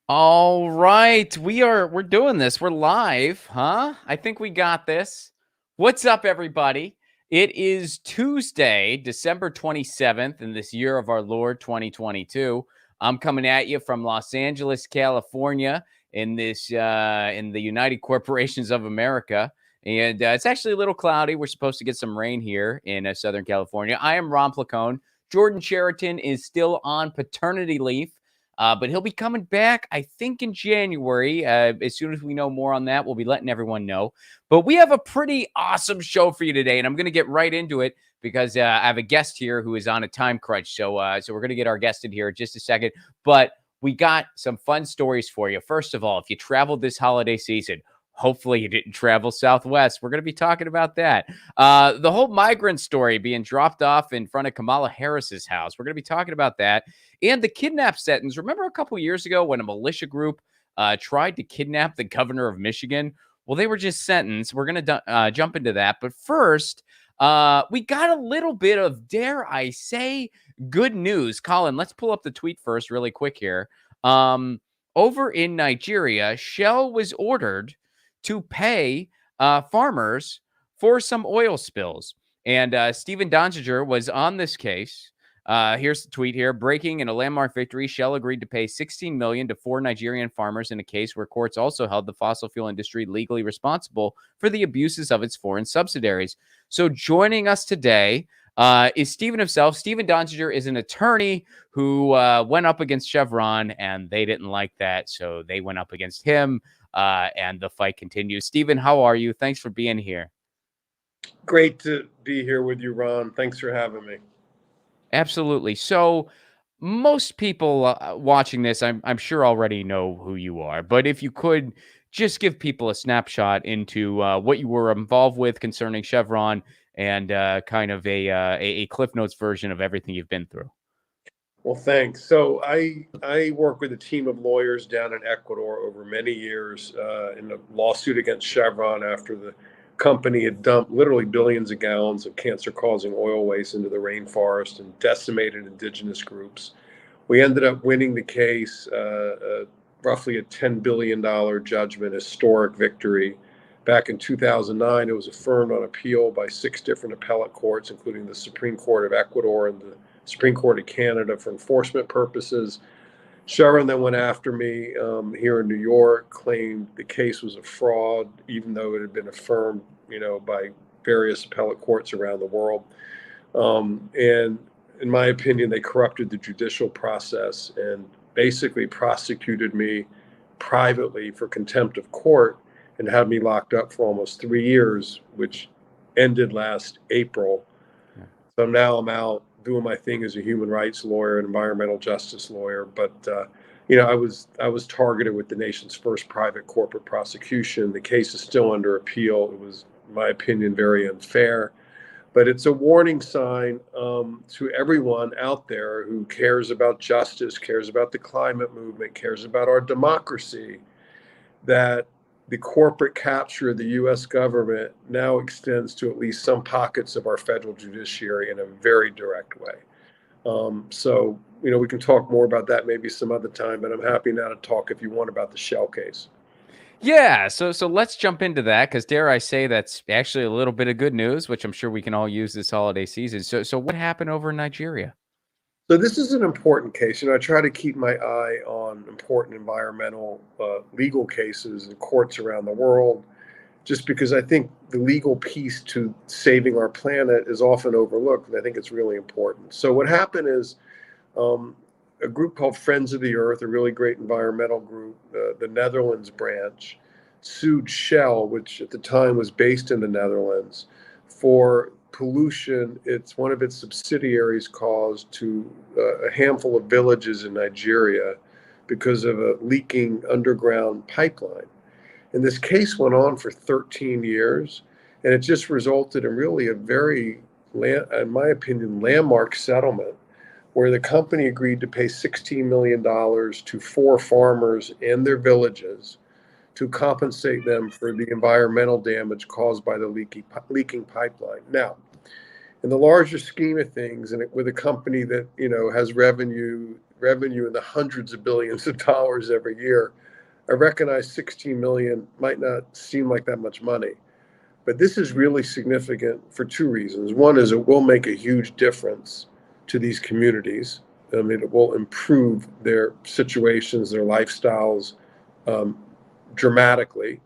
All right, we're doing this. We're live, huh? I think we got this. What's up, everybody? It is Tuesday, December 27th, in this year of our Lord 2022. I'm coming at you from Los Angeles, California, in the United Corporations of America. And it's actually a little cloudy. We're supposed to get some rain here in Southern California. I am Ron Placone. Jordan Cheriton is still on paternity leave. But he'll be coming back, I think, in January. As soon as we know more on that, we'll be letting everyone know. But we have a pretty awesome show for you today, and I'm going to get right into it because I have a guest here who is on a time crunch. So we're going to get our guest in here in just a second. But we got some fun stories for you. First of all, if you traveled this holiday season, hopefully you didn't travel Southwest. We're going to be talking about that. The whole migrant story being dropped off in front of Kamala Harris's house. We're going to be talking about that. And the kidnap sentence. Remember a couple years ago when a militia group tried to kidnap the governor of Michigan? Well, they were just sentenced. We're going to jump into that. But first, we got a little bit of, dare I say, good news. Colin, let's pull up the tweet first really quick here. Over in Nigeria, Shell was ordered to pay farmers for some oil spills. And Stephen Donziger was on this case. Here's the tweet here. Breaking in a landmark victory, Shell agreed to pay $16 million to 4 Nigerian farmers in a case where courts also held the fossil fuel industry legally responsible for the abuses of its foreign subsidiaries. So joining us today is Stephen himself. Stephen Donziger is an attorney who went up against Chevron, and they didn't like that, so they went up against him, and the fight continues. Stephen, how are you? Thanks for being here. Great to be here with you, Ron. Thanks for having me. Absolutely. So most people watching this, I'm sure already know who you are, but if you could just give people a snapshot into what you were involved with concerning Chevron and kind of a Cliff Notes version of everything you've been through. Well, thanks. So I work with a team of lawyers down in Ecuador over many years in a lawsuit against Chevron after the company had dumped literally billions of gallons of cancer-causing oil waste into the rainforest and decimated indigenous groups. We ended up winning the case, roughly a $10 billion judgment, historic victory. Back in 2009, it was affirmed on appeal by 6 different appellate courts, including the Supreme Court of Ecuador and the Supreme Court of Canada for enforcement purposes. Chevron then went after me here in New York, claimed the case was a fraud, even though it had been affirmed, by various appellate courts around the world. And in my opinion, they corrupted the judicial process and basically prosecuted me privately for contempt of court and had me locked up for almost 3 years, which ended last April. So now I'm out doing my thing as a human rights lawyer, an environmental justice lawyer. But I was targeted with the nation's first private corporate prosecution. The case is still under appeal. It was, in my opinion, very unfair. But it's a warning sign to everyone out there who cares about justice, cares about the climate movement, cares about our democracy, that the corporate capture of the U.S. government now extends to at least some pockets of our federal judiciary in a very direct way. So we can talk more about that maybe some other time, but I'm happy now to talk if you want about the Shell case. Yeah, so let's jump into that because dare I say that's actually a little bit of good news, which I'm sure we can all use this holiday season. So what happened over in Nigeria? So this is an important case. I try to keep my eye on important environmental legal cases in courts around the world, just because I think the legal piece to saving our planet is often overlooked, and I think it's really important. So what happened is a group called Friends of the Earth, a really great environmental group, the Netherlands branch, sued Shell, which at the time was based in the Netherlands, for pollution one of its subsidiaries caused to a handful of villages in Nigeria because of a leaking underground pipeline. And this case went on for 13 years, and it just resulted in really a very, in my opinion, landmark settlement where the company agreed to pay $16 million to 4 farmers and their villages to compensate them for the environmental damage caused by the leaking pipeline. Now, in the larger scheme of things, and with a company that has revenue revenue in the hundreds of billions of dollars every year. I recognize 16 million might not seem like that much money, but this is really significant for two reasons. One is it will make a huge difference to these communities. I mean, it will improve their situations, their lifestyles dramatically.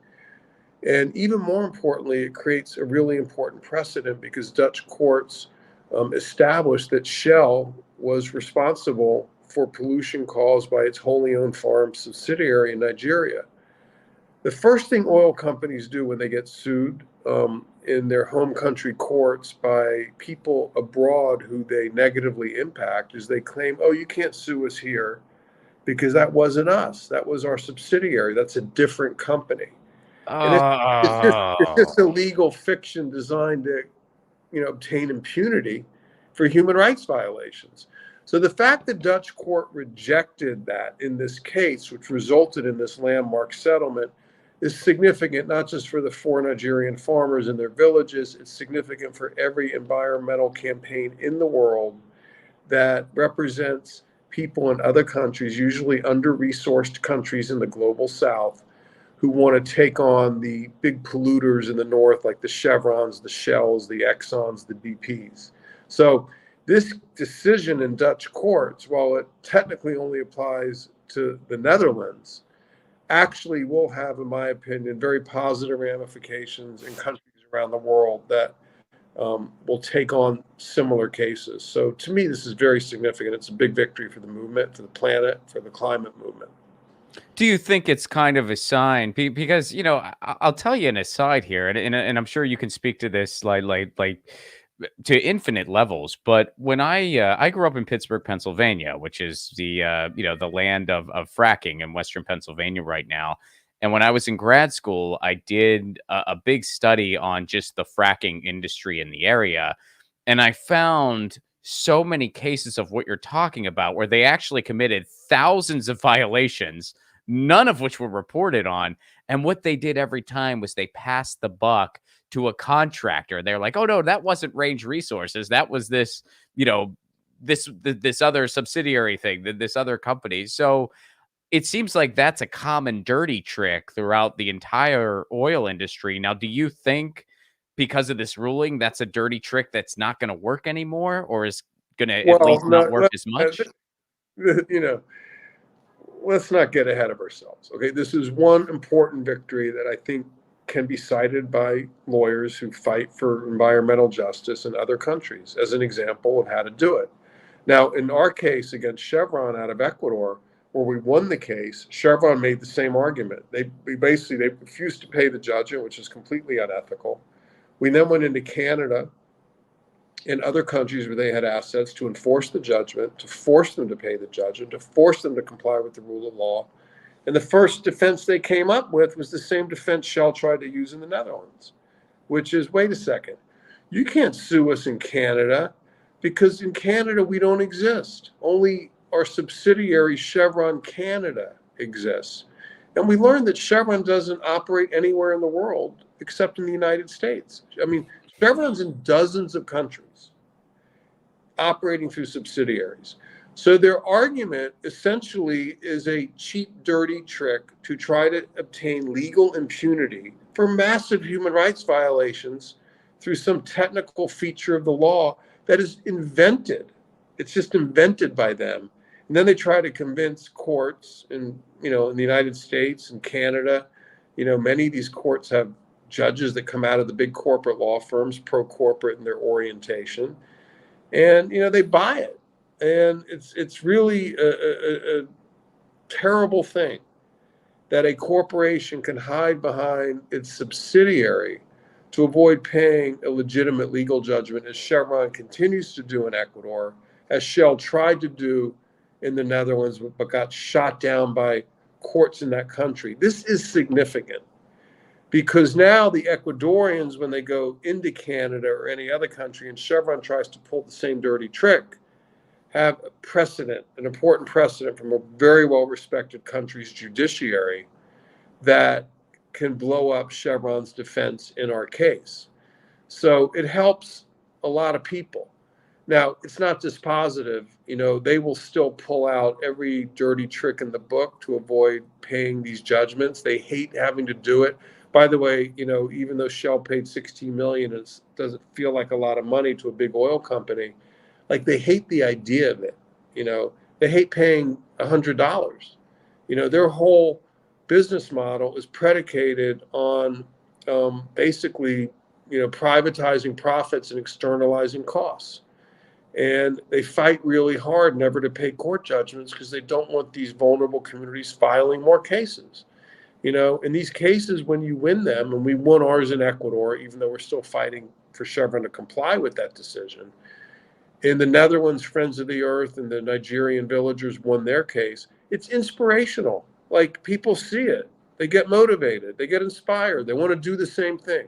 And even more importantly, it creates a really important precedent because Dutch courts established that Shell was responsible for pollution caused by its wholly owned farm subsidiary in Nigeria. The first thing oil companies do when they get sued in their home country courts by people abroad who they negatively impact is they claim, oh, you can't sue us here because that wasn't us. That was our subsidiary. That's a different company. And it's just a legal fiction designed to, obtain impunity for human rights violations. So the fact that Dutch court rejected that in this case, which resulted in this landmark settlement, is significant not just for the 4 Nigerian farmers and their villages, it's significant for every environmental campaign in the world that represents people in other countries, usually under-resourced countries in the global south, who want to take on the big polluters in the north, like the Chevrons, the Shells, the Exxons, the BPs. So this decision in Dutch courts, while it technically only applies to the Netherlands, actually will have, in my opinion, very positive ramifications in countries around the world that will take on similar cases. So to me, this is very significant. It's a big victory for the movement, for the planet, for the climate movement. Do you think it's kind of a sign? Because I'll tell you an aside here, and I'm sure you can speak to this like to infinite levels. But when I grew up in Pittsburgh, Pennsylvania, which is the land of fracking in Western Pennsylvania right now. And when I was in grad school, I did a big study on just the fracking industry in the area, and I found so many cases of what you're talking about where they actually committed thousands of violations, none of which were reported on. And what they did every time was they passed the buck to a contractor. They're like, oh no, that wasn't Range Resources. That was this, this other subsidiary thing, this other company. So it seems like that's a common dirty trick throughout the entire oil industry. Now, do you think because of this ruling, that's a dirty trick that's not going to work anymore, or is going to at Well, least not work as uh, much? let's not get ahead of ourselves. Okay, this is one important victory that I think can be cited by lawyers who fight for environmental justice in other countries as an example of how to do it. Now, in our case against Chevron out of Ecuador, where we won the case, Chevron made the same argument. They refused to pay the judgment, which is completely unethical. We then went into Canada and other countries where they had assets to enforce the judgment, to force them to pay the judgment, to force them to comply with the rule of law. And the first defense they came up with was the same defense Shell tried to use in the Netherlands, which is, wait a second, you can't sue us in Canada because in Canada we don't exist. Only our subsidiary Chevron Canada exists. And we learned that Chevron doesn't operate anywhere in the world except in the United States. I mean, Chevron's in dozens of countries operating through subsidiaries. So their argument essentially is a cheap, dirty trick to try to obtain legal impunity for massive human rights violations through some technical feature of the law that is invented. It's just invented by them. And then they try to convince courts in the United States and Canada. Many of these courts have judges that come out of the big corporate law firms, pro-corporate in their orientation. And, they buy it. And it's really a terrible thing that a corporation can hide behind its subsidiary to avoid paying a legitimate legal judgment, as Chevron continues to do in Ecuador, as Shell tried to do in the Netherlands, but got shot down by courts in that country. This is significant because now the Ecuadorians, when they go into Canada or any other country and Chevron tries to pull the same dirty trick, have a precedent, an important precedent from a very well-respected country's judiciary that can blow up Chevron's defense in our case. So it helps a lot of people. Now, it's not dispositive. They will still pull out every dirty trick in the book to avoid paying these judgments. They hate having to do it. By the way, even though Shell paid $16 million, it doesn't feel like a lot of money to a big oil company. Like, they hate the idea of it. They hate paying $100. Their whole business model is predicated on basically, privatizing profits and externalizing costs. And they fight really hard never to pay court judgments because they don't want these vulnerable communities filing more cases. In these cases, when you win them, and we won ours in Ecuador, even though we're still fighting for Chevron to comply with that decision. In the Netherlands, Friends of the Earth and the Nigerian villagers won their case. It's inspirational. Like, people see it. They get motivated. They get inspired. They want to do the same thing.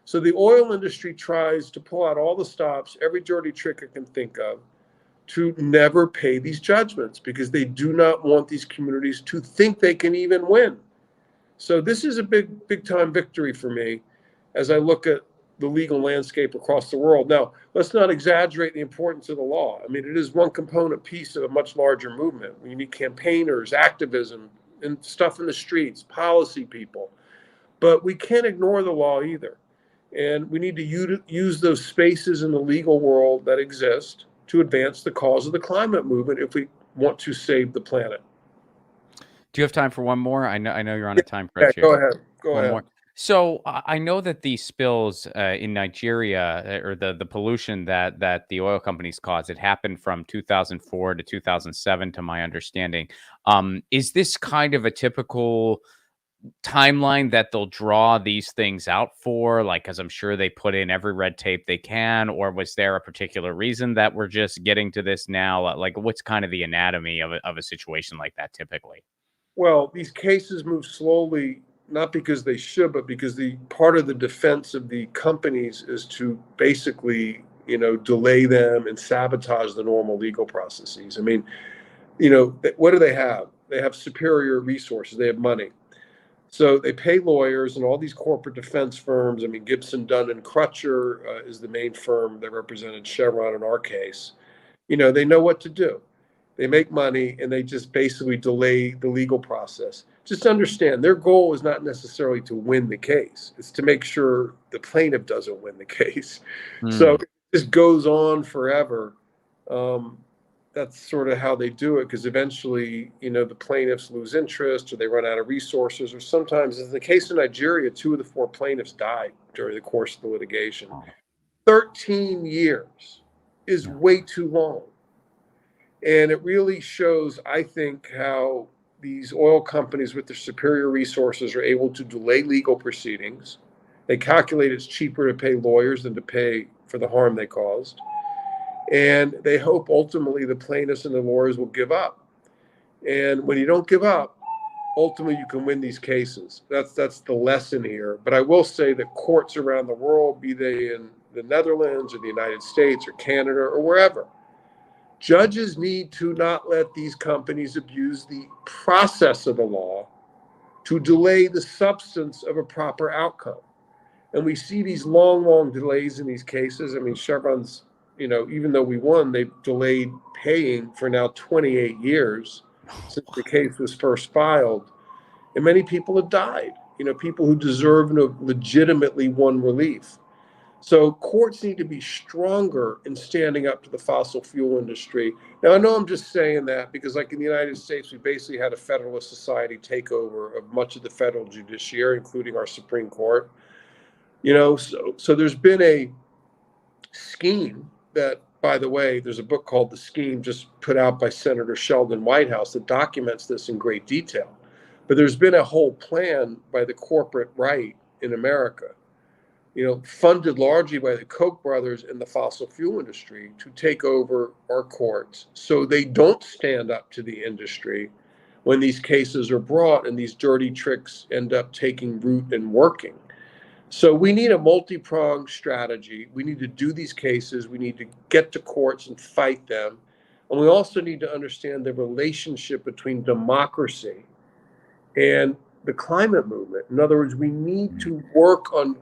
So the oil industry tries to pull out all the stops, every dirty trick it can think of, to never pay these judgments because they do not want these communities to think they can even win. So this is a big time victory for me as I look at the legal landscape across the world. Now, let's not exaggerate the importance of the law. I mean, it is one component piece of a much larger movement. We need campaigners, activism, and stuff in the streets, policy people. But we can't ignore the law either. And we need to use those spaces in the legal world that exist to advance the cause of the climate movement if we want to save the planet. Do you have time for one more? I know you're on a time Yeah, crunch here. go ahead. One more. So I know that these spills in Nigeria, or the pollution that the oil companies caused, it happened from 2004 to 2007, to my understanding. Is this kind of a typical timeline that they'll draw these things out for? Like, because I'm sure they put in every red tape they can, or was there a particular reason that we're just getting to this now? Like, what's kind of the anatomy of a situation like that typically? Well, these cases move slowly, not because they should, but because the part of the defense of the companies is to basically, delay them and sabotage the normal legal processes. I mean, what do they have? They have superior resources. They have money. So they pay lawyers and all these corporate defense firms. I mean, Gibson, Dunn and Crutcher is the main firm that represented Chevron in our case. They know what to do. They make money and they just basically delay the legal process. Just understand, their goal is not necessarily to win the case. It's to make sure the plaintiff doesn't win the case. So it just goes on forever. That's sort of how they do it, because eventually, the plaintiffs lose interest or they run out of resources, or sometimes, in the case of Nigeria, 2 of the 4 plaintiffs died during the course of the litigation. 13 years is way too long. And it really shows, I think, how these oil companies with their superior resources are able to delay legal proceedings. They calculate it's cheaper to pay lawyers than to pay for the harm they caused. And they hope ultimately the plaintiffs and the lawyers will give up. And when you don't give up, ultimately you can win these cases. That's the lesson here. But I will say that courts around the world, be they in the Netherlands or the United States or Canada or wherever, judges need to not let these companies abuse the process of the law to delay the substance of a proper outcome. And we see these long delays in these cases. I mean, Chevron's, even though we won, they've delayed paying for now 28 years since the case was first filed. And many people have died, people who deserve and have legitimately won relief. So courts need to be stronger in standing up to the fossil fuel industry. Now, I know I'm just saying that because, like, in the United States, we basically had a Federalist Society takeover of much of the federal judiciary, including our Supreme Court. So there's been a scheme that, by the way, there's a book called The Scheme, just put out by Senator Sheldon Whitehouse, that documents this in great detail. But there's been a whole plan by the corporate right in America, funded largely by the Koch brothers and the fossil fuel industry, to take over our courts so they don't stand up to the industry when these cases are brought and these dirty tricks end up taking root and working. So we need a multi-pronged strategy. We need to do these cases. We need to get to courts and fight them. And we also need to understand the relationship between democracy and the climate movement. In other words, we need to work on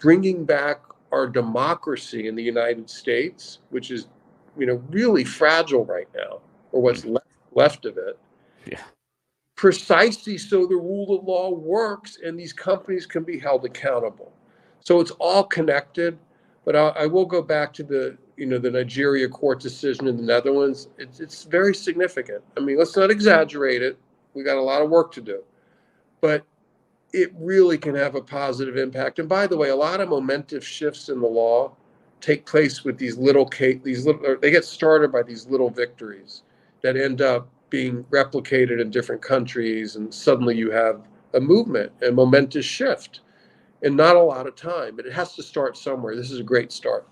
bringing back our democracy in the United States, which is really fragile right now, or what's left of it. Yeah. Precisely so the rule of law works and these companies can be held accountable. So it's all connected. But I will go back to the Nigeria court decision in the Netherlands. It's very significant. I mean, let's not exaggerate it. We got a lot of work to do, but it really can have a positive impact. And by the way, a lot of momentous shifts in the law take place with they get started by these little victories that end up being replicated in different countries, and suddenly you have a movement, a momentous shift, and not a lot of time, but it has to start somewhere. This is a great start.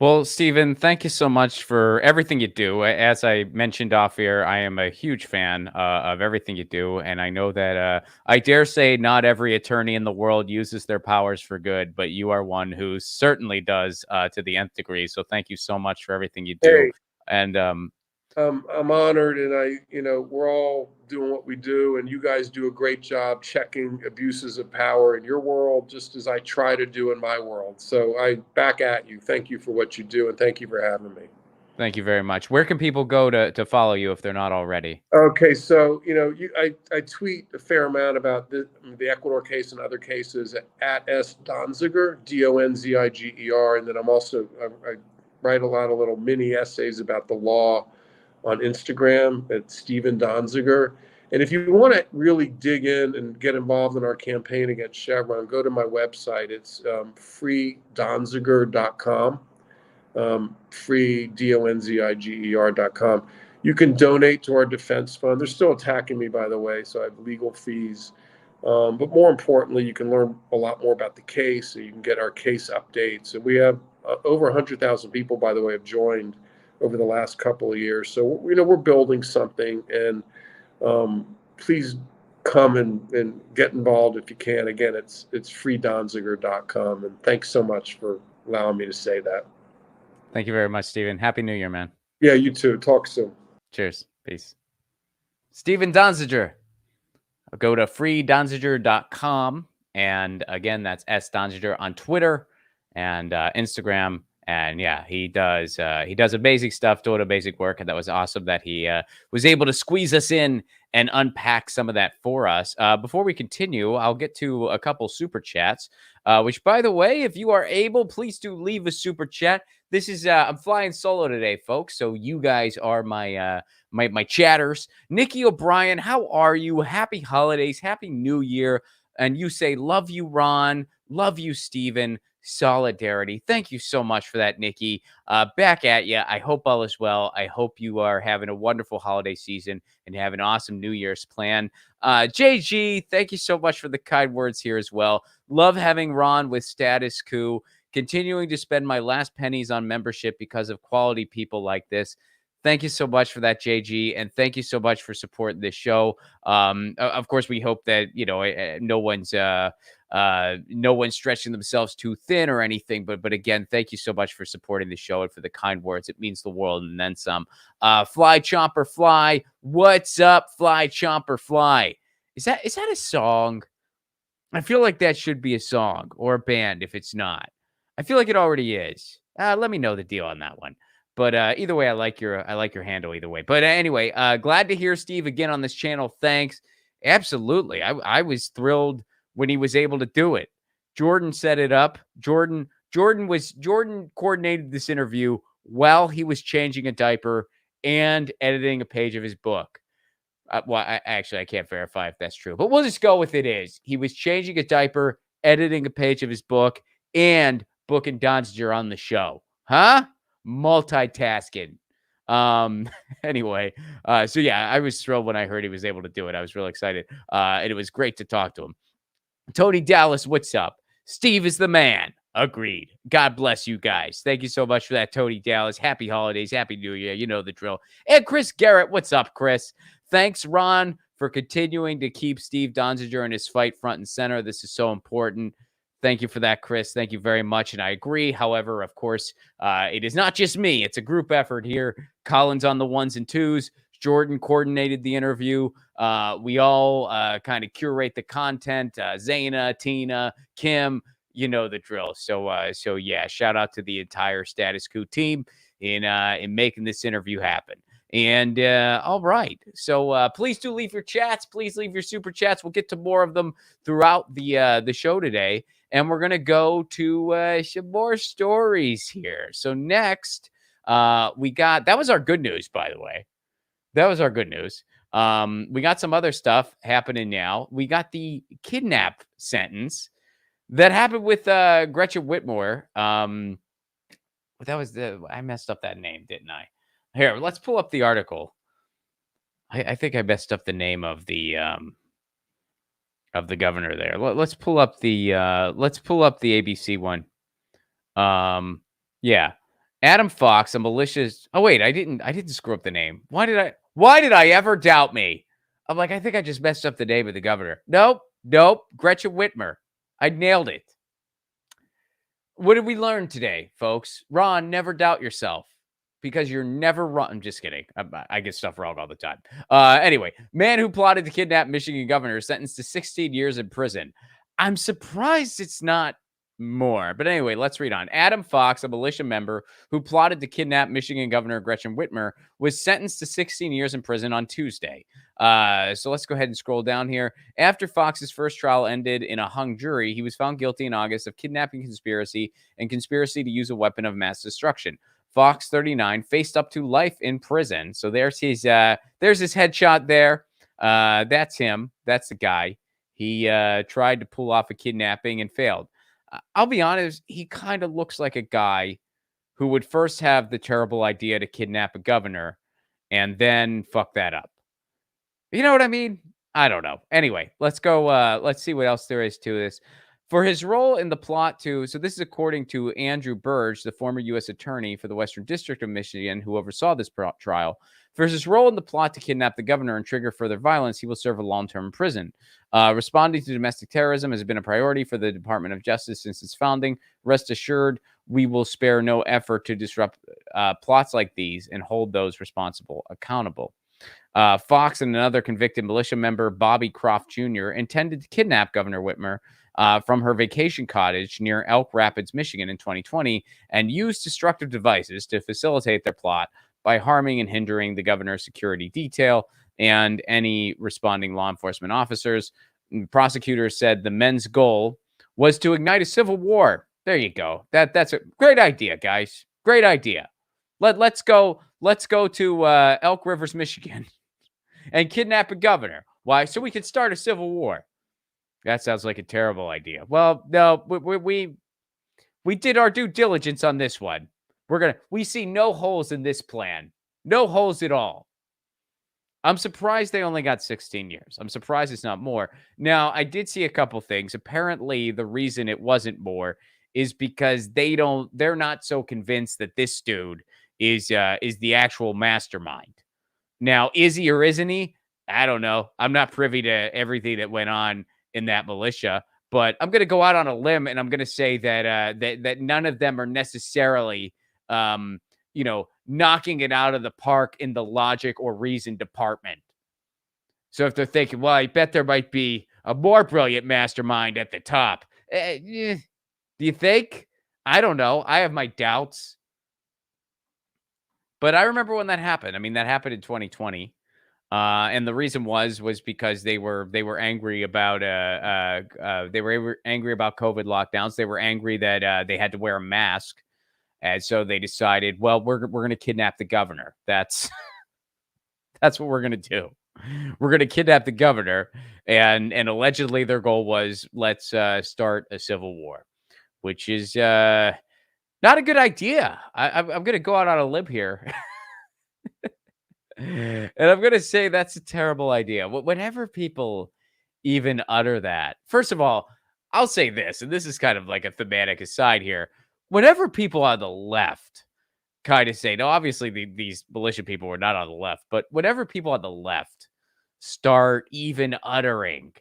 Well, Stephen, thank you so much for everything you do. As I mentioned off air, I am a huge fan of everything you do. And I know that I dare say not every attorney in the world uses their powers for good, but you are one who certainly does to the nth degree. So thank you so much for everything you do. Hey, And I'm honored, and we're all doing what we do, and you guys do a great job checking abuses of power in your world, just as I try to do in my world. So I back at you. Thank you for what you do, and thank you for having me. thank you very much. Where can people go to follow you if they're not already? Okay, so I tweet a fair amount about the Ecuador case and other cases at @Donziger, Donziger, and then I write a lot of little mini essays about the law on Instagram at Stephen Donziger. And if you want to really dig in and get involved in our campaign against Chevron, go to my website. It's freedonziger.com, freedonziger.com. You can donate to our defense fund. They're still attacking me, by the way, so I have legal fees. But more importantly, you can learn a lot more about the case, and you can get our case updates. And we have over 100,000 people, by the way, have joined over the last couple of years. So, we're building something, and please come and get involved if you can. Again, it's freedonziger.com. And thanks so much for allowing me to say that. Thank you very much, Stephen. Happy New Year, man. Yeah, you too. Talk soon. Cheers. Peace. Stephen Donziger. Go to freedonziger.com. And again, that's @Donziger on Twitter and Instagram. And yeah, he does amazing stuff, doing amazing work. And that was awesome that he was able to squeeze us in and unpack some of that for us. Before we continue, I'll get to a couple super chats, which, by the way, if you are able, please do leave a super chat. This is I'm flying solo today, folks. So you guys are my my chatters. Nikki O'Brien, how are you? Happy holidays, happy New Year. And you say, love you, Ron. Love you, Stephen. Solidarity. Thank you so much for that, Nikki. Back at you. I hope all is well. I hope you are having a wonderful holiday season and have an awesome New Year's plan. JG, thank you so much for the kind words here as well. Love having Ron with Status Coup. Continuing to spend my last pennies on membership because of quality people like this. Thank you so much for that, JG, and thank you so much for supporting this show. Of course, we hope that no one's stretching themselves too thin or anything. But again, thank you so much for supporting the show and for the kind words. It means the world, and then some. Fly Chomper Fly, what's up, Fly Chomper Fly? Is that a song? I feel like that should be a song or a band. If it's not, I feel like it already is. Let me know the deal on that one. But either way, I like your handle either way. But anyway, glad to hear Steve again on this channel. Thanks. Absolutely. I was thrilled when he was able to do it. Jordan set it up. Jordan coordinated this interview while he was changing a diaper and editing a page of his book. I can't verify if that's true, but we'll just go with it is. He was changing a diaper, editing a page of his book, and booking Donziger on the show. Huh? Multitasking. Anyway, so yeah, I was thrilled when I heard he was able to do it. I was real excited. And it was great to talk to him. Tony Dallas, what's up? Steve is the man. Agreed. God bless you guys. Thank you so much for that, Tony Dallas. Happy holidays. Happy New Year. You know the drill. And Chris Garrett, what's up, Chris? Thanks, Ron, for continuing to keep Steve Donziger in his fight front and center. This is so important. Thank you for that, Chris. Thank you very much. And I agree. However, of course, it is not just me. It's a group effort here. Colin's on the ones and twos. Jordan coordinated the interview. We all kind of curate the content. Zaina, Tina, Kim, you know the drill. So yeah, shout out to the entire Status Coup team. in making this interview happen. And all right, so please do leave your chats. Please leave your super chats. We'll get to more of them throughout the show today, and we're gonna go to some more stories here. So next, we got that was our good news, by the way. That was our good news. We got some other stuff happening now. We got the kidnap sentence that happened with Gretchen Whitmer. That was I messed up that name, didn't I? Here, let's pull up the article. I think I messed up the name of the governor there. Let's pull up the ABC one. Yeah. Adam Fox, a malicious. Oh wait, I didn't screw up the name. Why did I ever doubt me? I'm like, I think I just messed up the name of the governor. Nope. Gretchen Whitmer. I nailed it. What did we learn today, folks? Ron, never doubt yourself because you're never wrong. I'm just kidding. I get stuff wrong all the time. Anyway, man who plotted to kidnap Michigan governor sentenced to 16 years in prison. I'm surprised it's not more. But anyway, let's read on. Adam Fox, a militia member who plotted to kidnap Michigan Governor Gretchen Whitmer, was sentenced to 16 years in prison on Tuesday. So let's go ahead and scroll down here. After Fox's first trial ended in a hung jury, he was found guilty in August of kidnapping conspiracy and conspiracy to use a weapon of mass destruction. Fox, 39, faced up to life in prison. So there's his headshot there. That's him. That's the guy. He tried to pull off a kidnapping and failed. I'll be honest, he kind of looks like a guy who would first have the terrible idea to kidnap a governor and then fuck that up. You know what I mean? I don't know. Anyway, let's go. Let's see what else there is to this. For his role in the plot so this is according to Andrew Burge, the former U.S. attorney for the Western District of Michigan, who oversaw this trial. For his role in the plot to kidnap the governor and trigger further violence, he will serve a long term in prison. Responding to domestic terrorism has been a priority for the Department of Justice since its founding. Rest assured, we will spare no effort to disrupt plots like these and hold those responsible accountable. Fox and another convicted militia member, Bobby Croft Jr., intended to kidnap Governor Whitmer from her vacation cottage near Elk Rapids, Michigan in 2020 and used destructive devices to facilitate their plot by harming and hindering the governor's security detail and any responding law enforcement officers. Prosecutors said the men's goal was to ignite a civil war. There you go. That's a great idea, guys. Great idea. Let's go to Elk Rivers, Michigan and kidnap a governor. Why? So we could start a civil war. That sounds like a terrible idea. Well, no, we did our due diligence on this one. We see no holes in this plan. No holes at all. I'm surprised they only got 16 years. I'm surprised it's not more. Now, I did see a couple things. Apparently, the reason it wasn't more is because they're not so convinced that this dude is the actual mastermind. Now, is he or isn't he? I don't know. I'm not privy to everything that went on in that militia, but I'm going to go out on a limb and I'm going to say that that none of them are necessarily knocking it out of the park in the logic or reason department. So if they're thinking, well, I bet there might be a more brilliant mastermind at the top. Do you think? I don't know. I have my doubts. But I remember when that happened. I mean, that happened in 2020. And the reason was because they were angry about angry about COVID lockdowns. They were angry that they had to wear a mask. And so they decided, well, we're going to kidnap the governor. That's what we're going to do. We're going to kidnap the governor. And allegedly their goal was, let's start a civil war, which is not a good idea. I'm going to go out on a limb here. And I'm going to say that's a terrible idea. Whenever people even utter that, first of all, I'll say this, and this is kind of like a thematic aside here. Whenever people on the left kind of say, no, obviously these militia people were not on the left, but whenever people on the left start even uttering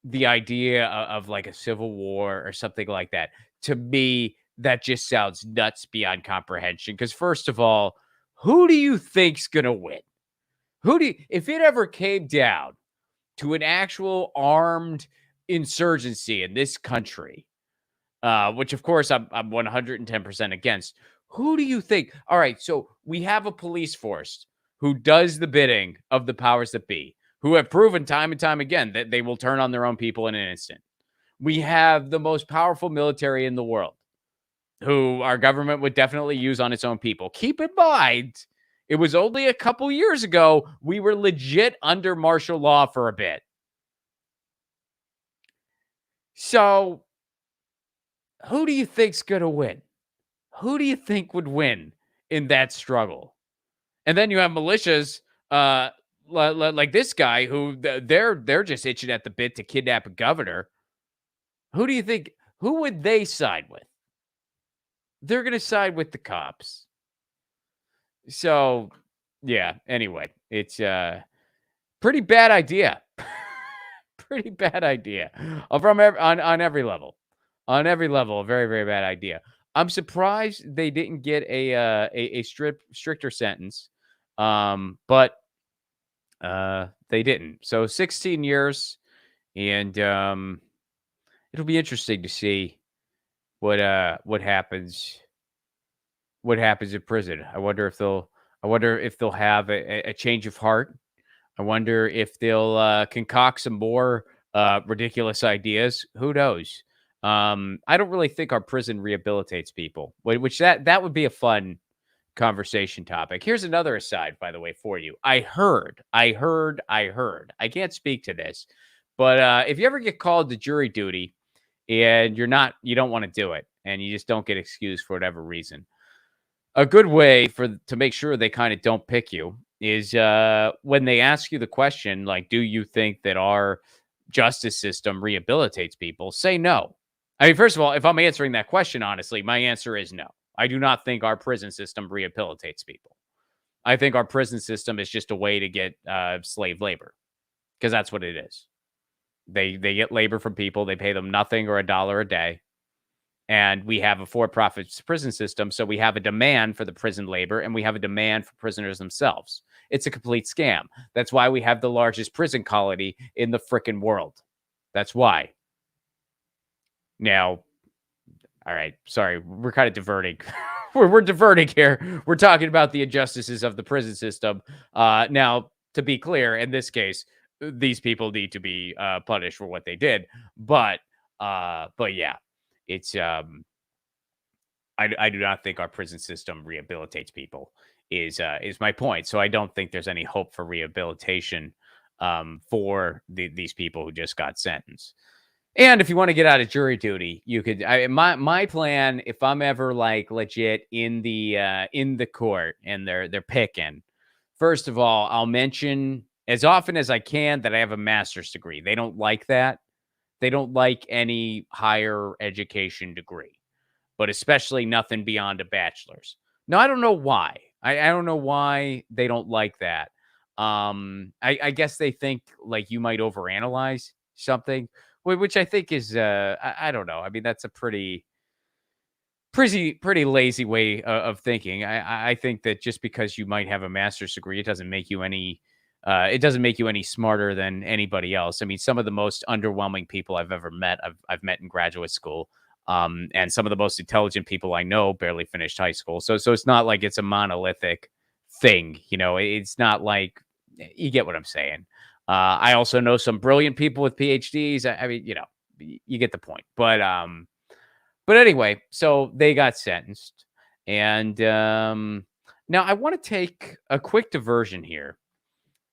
the idea of like a civil war or something like that, to me, that just sounds nuts beyond comprehension. Because first of all, who do you think's going to win? If it ever came down to an actual armed insurgency in this country, which of course I'm 110% against, Who do you think? All right, so we have a police force who does the bidding of the powers that be, who have proven time and time again that they will turn on their own people in an instant. We have the most powerful military in the world, who our government would definitely use on its own people. Keep in mind, it was only a couple years ago we were legit under martial law for a bit. So, who do you think's going to win? Who do you think would win in that struggle? And then you have militias like this guy who they're just itching at the bit to kidnap a governor. Who do you think? Who would they side with? They're going to side with the cops. So, yeah. Anyway, it's pretty bad idea. Pretty bad idea on every level. On every level, a very, very bad idea. I'm surprised they didn't get a stricter sentence, but they didn't. So 16 years, and it'll be interesting to see what happens. What happens in prison? I wonder if they'll have a change of heart. I wonder if they'll concoct some more ridiculous ideas. Who knows? I don't really think our prison rehabilitates people, which that would be a fun conversation topic. Here's another aside, by the way, for you. I heard. I can't speak to this, but if you ever get called to jury duty and you don't want to do it, and you just don't get excused for whatever reason, a good way to make sure they kind of don't pick you is when they ask you the question, like, do you think that our justice system rehabilitates people? Say no. I mean, first of all, if I'm answering that question honestly, my answer is no. I do not think our prison system rehabilitates people. I think our prison system is just a way to get slave labor, because that's what it is. They get labor from people. They pay them nothing or $1 a day. And we have a for-profit prison system, so we have a demand for the prison labor, and we have a demand for prisoners themselves. It's a complete scam. That's why we have the largest prison colony in the frickin' world. That's why. Now, all right, sorry, we're kind of diverting. we're diverting here. We're talking about the injustices of the prison system. Now, to be clear, in this case, these people need to be punished for what they did. But yeah. It's I do not think our prison system rehabilitates people is my point. So I don't think there's any hope for rehabilitation for these people who just got sentenced. And if you want to get out of jury duty, you could. My plan, if I'm ever like legit in the court and they're picking, first of all, I'll mention as often as I can that I have a master's degree. They don't like that. They don't like any higher education degree, but especially nothing beyond a bachelor's. Now, I don't know why. I don't know why they don't like that. I guess they think like you might overanalyze something, which I think is, I don't know. I mean, that's a pretty lazy way of thinking. I think that just because you might have a master's degree, it doesn't make you any smarter than anybody else. I mean, some of the most underwhelming people I've ever met, I've met in graduate school. And some of the most intelligent people I know barely finished high school. So it's not like it's a monolithic thing. It's not like, you get what I'm saying. I also know some brilliant people with PhDs. I mean, you get the point. But anyway, so they got sentenced. And now I want to take a quick diversion here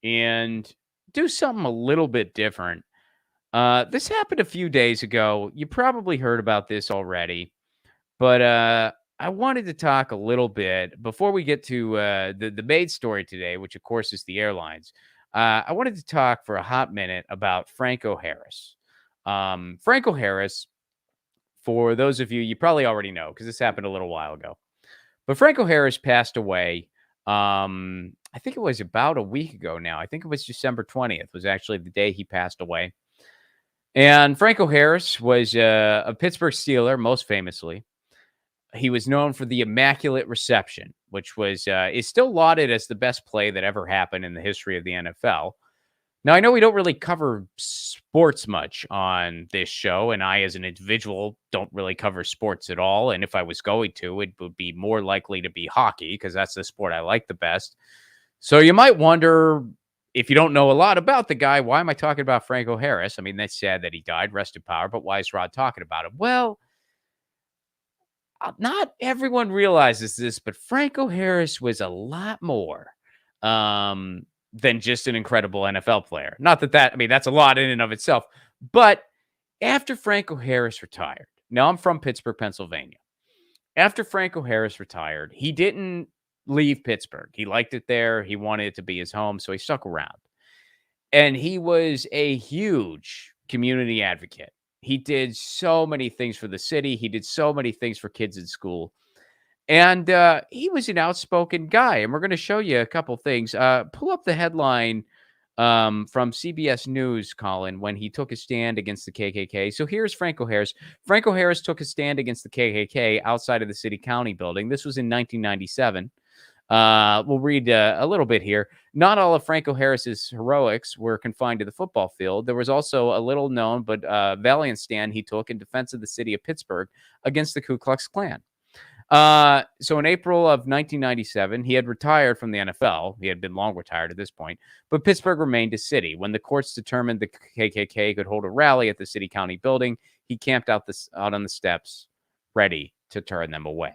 and do something a little bit different. This happened a few days ago. You probably heard about this already, but I wanted to talk a little bit before we get to the main story today, which of course is the airlines. I wanted to talk for a hot minute about Franco Harris. Franco Harris, for those of you probably already know, because this happened a little while ago, but Franco Harris passed away. I think it was about a week ago now. I think it was December 20th was actually the day he passed away. And Franco Harris was a Pittsburgh Steeler, most famously. He was known for the Immaculate Reception, which is still lauded as the best play that ever happened in the history of the NFL. Now, I know we don't really cover sports much on this show, and I, as an individual, don't really cover sports at all. And if I was going to, it would be more likely to be hockey because that's the sport I like the best. So you might wonder, if you don't know a lot about the guy, why am I talking about Franco Harris? I mean, that's sad that he died, rest in power, but why is Rod talking about him? Well, not everyone realizes this, but Franco Harris was a lot more um, than just an incredible NFL player. Not that, I mean, that's a lot in and of itself. But after Franco Harris retired, now I'm from Pittsburgh, Pennsylvania. After Franco Harris retired, he didn't leave Pittsburgh. He liked it there. He wanted it to be his home, so he stuck around. And he was a huge community advocate. He did so many things for the city. He did so many things for kids in school. And he was an outspoken guy. And we're going to show you a couple things. Pull up the headline from CBS News, Colin, when he took a stand against the KKK. So here's Franco Harris. Franco Harris took a stand against the KKK outside of the city county building. This was in 1997. We'll read a little bit here. Not all of Franco Harris's heroics were confined to the football field. There was also a little known but valiant stand he took in defense of the city of Pittsburgh against the Ku Klux Klan. So in April of 1997, he had retired from the NFL. He had been long retired at this point, but Pittsburgh remained a city. When the courts determined the KKK could hold a rally at the city county building, he camped out on the steps, ready to turn them away.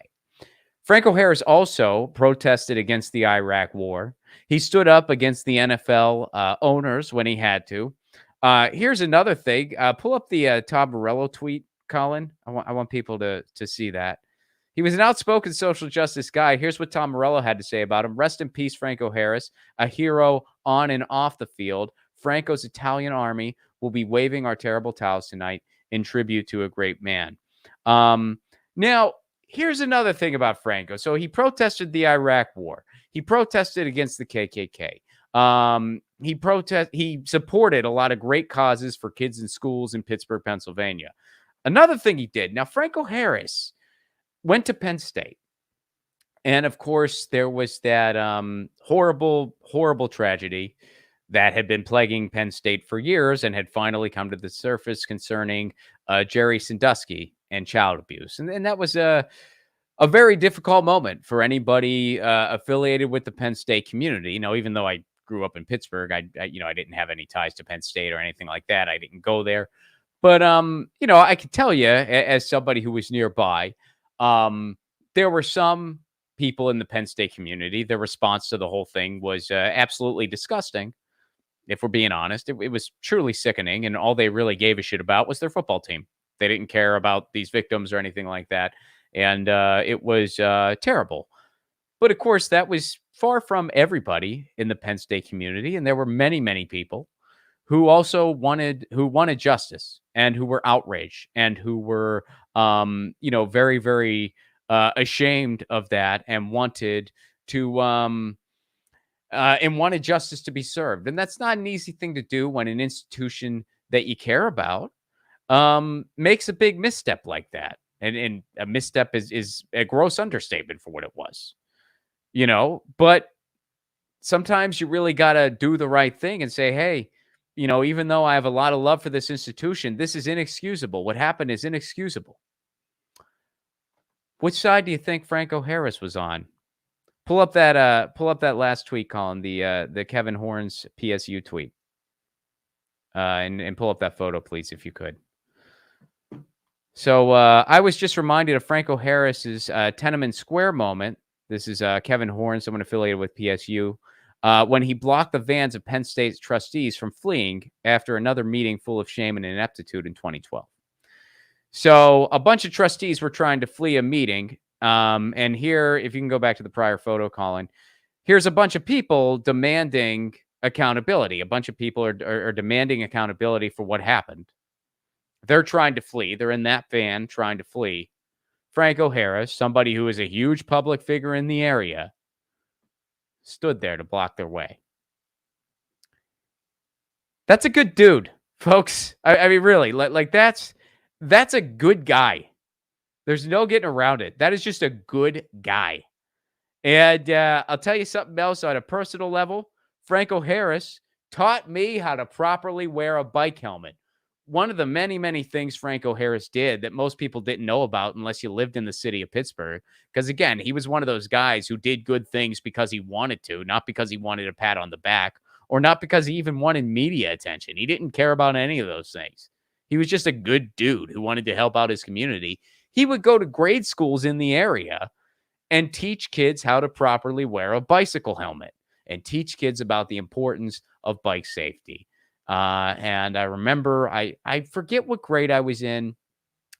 Franco Harris also protested against the Iraq War. He stood up against the NFL owners when he had to. Here's another thing. Pull up the Tom Morello tweet, Colin. I want people to see that. He was an outspoken social justice guy. Here's what Tom Morello had to say about him. Rest in peace, Franco Harris, a hero on and off the field. Franco's Italian army will be waving our terrible towels tonight in tribute to a great man. Now, here's another thing about Franco. So he protested the Iraq War. He protested against the KKK. He supported a lot of great causes for kids in schools in Pittsburgh, Pennsylvania. Another thing he did. Now, Franco Harris went to Penn State. And of course, there was that horrible, horrible tragedy that had been plaguing Penn State for years and had finally come to the surface concerning Jerry Sandusky and child abuse. And that was a very difficult moment for anybody affiliated with the Penn State community. You know, even though I grew up in Pittsburgh, I didn't have any ties to Penn State or anything like that. I didn't go there. But, I could tell you, as somebody who was nearby, there were some people in the Penn State community. Their response to the whole thing was absolutely disgusting. If we're being honest, it was truly sickening. And all they really gave a shit about was their football team. They didn't care about these victims or anything like that. And it was terrible. But of course, that was far from everybody in the Penn State community. And there were many, many people who also wanted justice and who were outraged and who were, very, very ashamed of that and wanted justice to be served. And that's not an easy thing to do when an institution that you care about makes a big misstep like that. And a misstep is a gross understatement for what it was, but sometimes you really got to do the right thing and say, hey, even though I have a lot of love for this institution, this is inexcusable. What happened is inexcusable. Which side do you think Franco Harris was on? Pull up that last tweet, Colin, the Kevin Horns PSU tweet. And pull up that photo, please, if you could. So I was just reminded of Franco Harris's Tenement Square moment. This is Kevin Horn, someone affiliated with PSU, when he blocked the vans of Penn State's trustees from fleeing after another meeting full of shame and ineptitude in 2012. So a bunch of trustees were trying to flee a meeting. And here, if you can go back to the prior photo, Colin, here's a bunch of people demanding accountability. A bunch of people are demanding accountability for what happened. They're trying to flee. They're in that van trying to flee. Franco Harris, somebody who is a huge public figure in the area, stood there to block their way. That's a good dude, folks. I mean, really, like that's a good guy. There's no getting around it. That is just a good guy. And I'll tell you something else on a personal level. Franco Harris taught me how to properly wear a bike helmet. One of the many, many things Franco Harris did that most people didn't know about unless you lived in the city of Pittsburgh. Because again, he was one of those guys who did good things because he wanted to, not because he wanted a pat on the back or not because he even wanted media attention. He didn't care about any of those things. He was just a good dude who wanted to help out his community. He would go to grade schools in the area and teach kids how to properly wear a bicycle helmet and teach kids about the importance of bike safety. And I remember, I forget what grade I was in,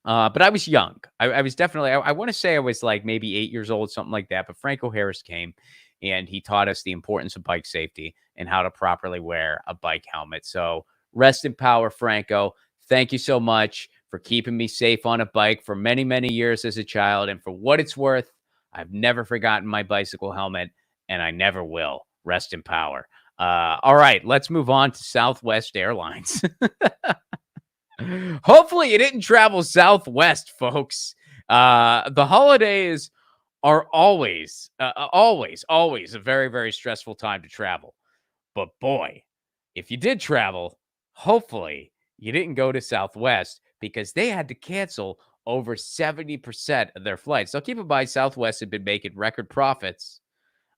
but I was young. I was definitely, I want to say I was like maybe 8 years old, something like that. But Franco Harris came and he taught us the importance of bike safety and how to properly wear a bike helmet. So rest in power, Franco. Thank you so much for keeping me safe on a bike for many, many years as a child. And for what it's worth, I've never forgotten my bicycle helmet, and I never will. Rest in power. All right, let's move on to Southwest Airlines. Hopefully you didn't travel Southwest, folks. The holidays are always a very, very stressful time to travel. But boy, if you did travel, hopefully you didn't go to Southwest because they had to cancel over 70% of their flights. So keep in mind, Southwest had been making record profits.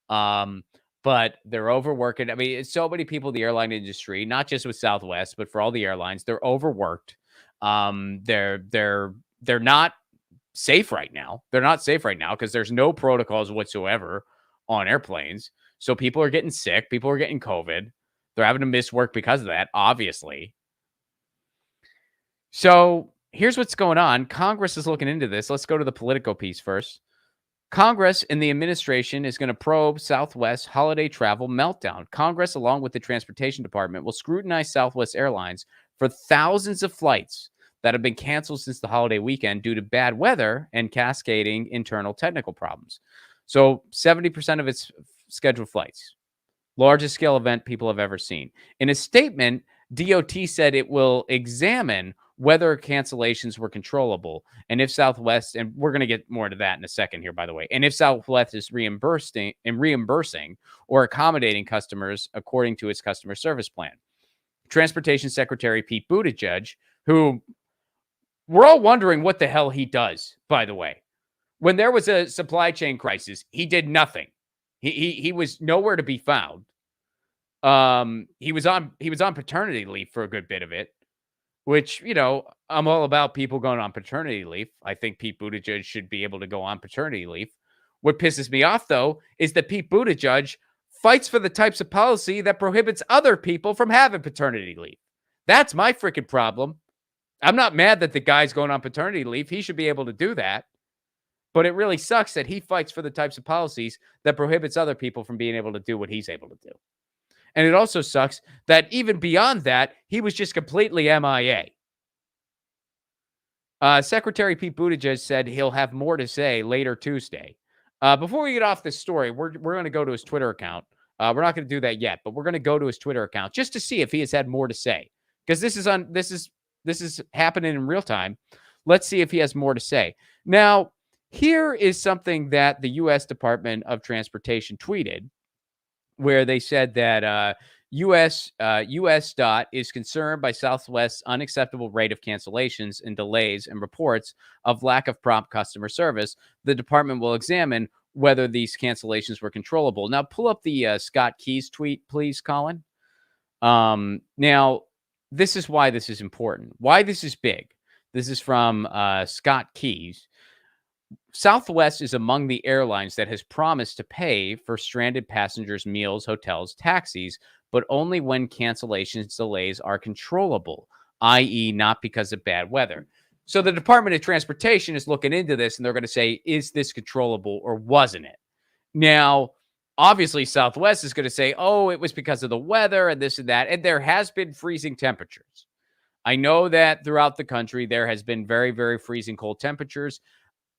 But they're overworking. I mean, it's so many people in the airline industry, not just with Southwest, but for all the airlines, they're overworked. They're not safe right now. They're not safe right now because there's no protocols whatsoever on airplanes. So people are getting sick. People are getting COVID. They're having to miss work because of that, obviously. So here's what's going on. Congress is looking into this. Let's go to the Politico piece first. Congress and the administration is going to probe Southwest holiday travel meltdown. Congress, along with the Transportation Department, will scrutinize Southwest Airlines for thousands of flights that have been canceled since the holiday weekend due to bad weather and cascading internal technical problems. So 70% of its scheduled flights, largest scale event people have ever seen. In a statement, DOT said it will examine whether cancellations were controllable, and if Southwest, and we're going to get more into that in a second here, by the way, and if Southwest is reimbursing or accommodating customers according to its customer service plan. Transportation Secretary Pete Buttigieg, who we're all wondering what the hell he does, by the way. When there was a supply chain crisis, he did nothing. He was nowhere to be found. He was on paternity leave for a good bit of it. Which, you know, I'm all about people going on paternity leave. I think Pete Buttigieg should be able to go on paternity leave. What pisses me off, though, is that Pete Buttigieg fights for the types of policy that prohibits other people from having paternity leave. That's my freaking problem. I'm not mad that the guy's going on paternity leave. He should be able to do that. But it really sucks that he fights for the types of policies that prohibits other people from being able to do what he's able to do. And it also sucks that even beyond that, he was just completely MIA. Secretary Pete Buttigieg said he'll have more to say later Tuesday. Before we get off this story, we're going to go to his Twitter account. We're not going to do that yet, but we're going to go to his Twitter account just to see if he has had more to say. Because this is happening in real time. Let's see if he has more to say. Now, here is something that the U.S. Department of Transportation tweeted, where they said that U.S. DOT is concerned by Southwest's unacceptable rate of cancellations and delays and reports of lack of prompt customer service. The department will examine whether these cancellations were controllable. Now, pull up the Scott Keys tweet, please, Colin. Now, this is why this is important, why this is big. This is from Scott Keys. Southwest is among the airlines that has promised to pay for stranded passengers' meals, hotels, taxis, but only when cancellations delays are controllable, i.e. not because of bad weather. So the Department of Transportation is looking into this, and they're going to say, is this controllable or wasn't it? Now, obviously, Southwest is going to say, oh, it was because of the weather and this and that, and there has been freezing temperatures. I know that throughout the country, there has been very, very freezing cold temperatures.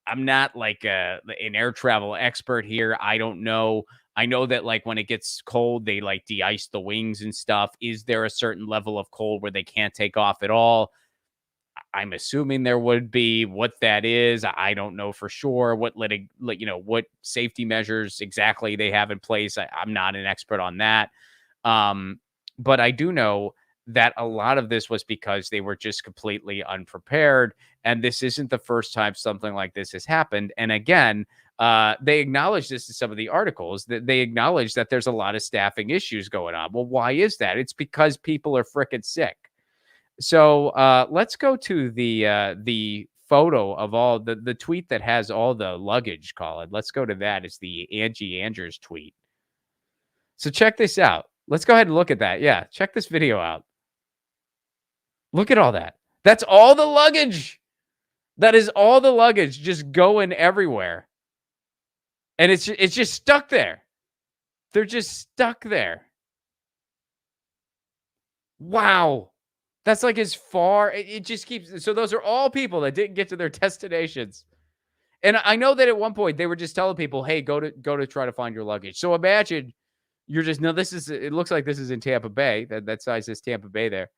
I'm not like an air travel expert here. I don't know. I know that like when it gets cold, they like de-ice the wings and stuff. Is there a certain level of cold where they can't take off at all? I'm assuming there would be. What that is, I don't know for sure. What what safety measures exactly they have in place. I'm not an expert on that. But I do know that a lot of this was because they were just completely unprepared. And this isn't the first time something like this has happened. And again, they acknowledge this in some of the articles that they acknowledge that there's a lot of staffing issues going on. Well, why is that? It's because people are freaking sick. So let's go to the photo of all the tweet that has all the luggage, Colin. Let's go to that. It's the Angie Andrews tweet. So check this out. Let's go ahead and look at that. Yeah, check this video out. Look at all that. That's all the luggage. That is all the luggage just going everywhere. And it's just stuck there. They're just stuck there. Wow. That's like as far, it just keeps, so those are all people that didn't get to their destinations. And I know that at one point they were just telling people, hey, go to try to find your luggage. So imagine you're just, no, this is, it looks like this is in Tampa Bay. That size is Tampa Bay there.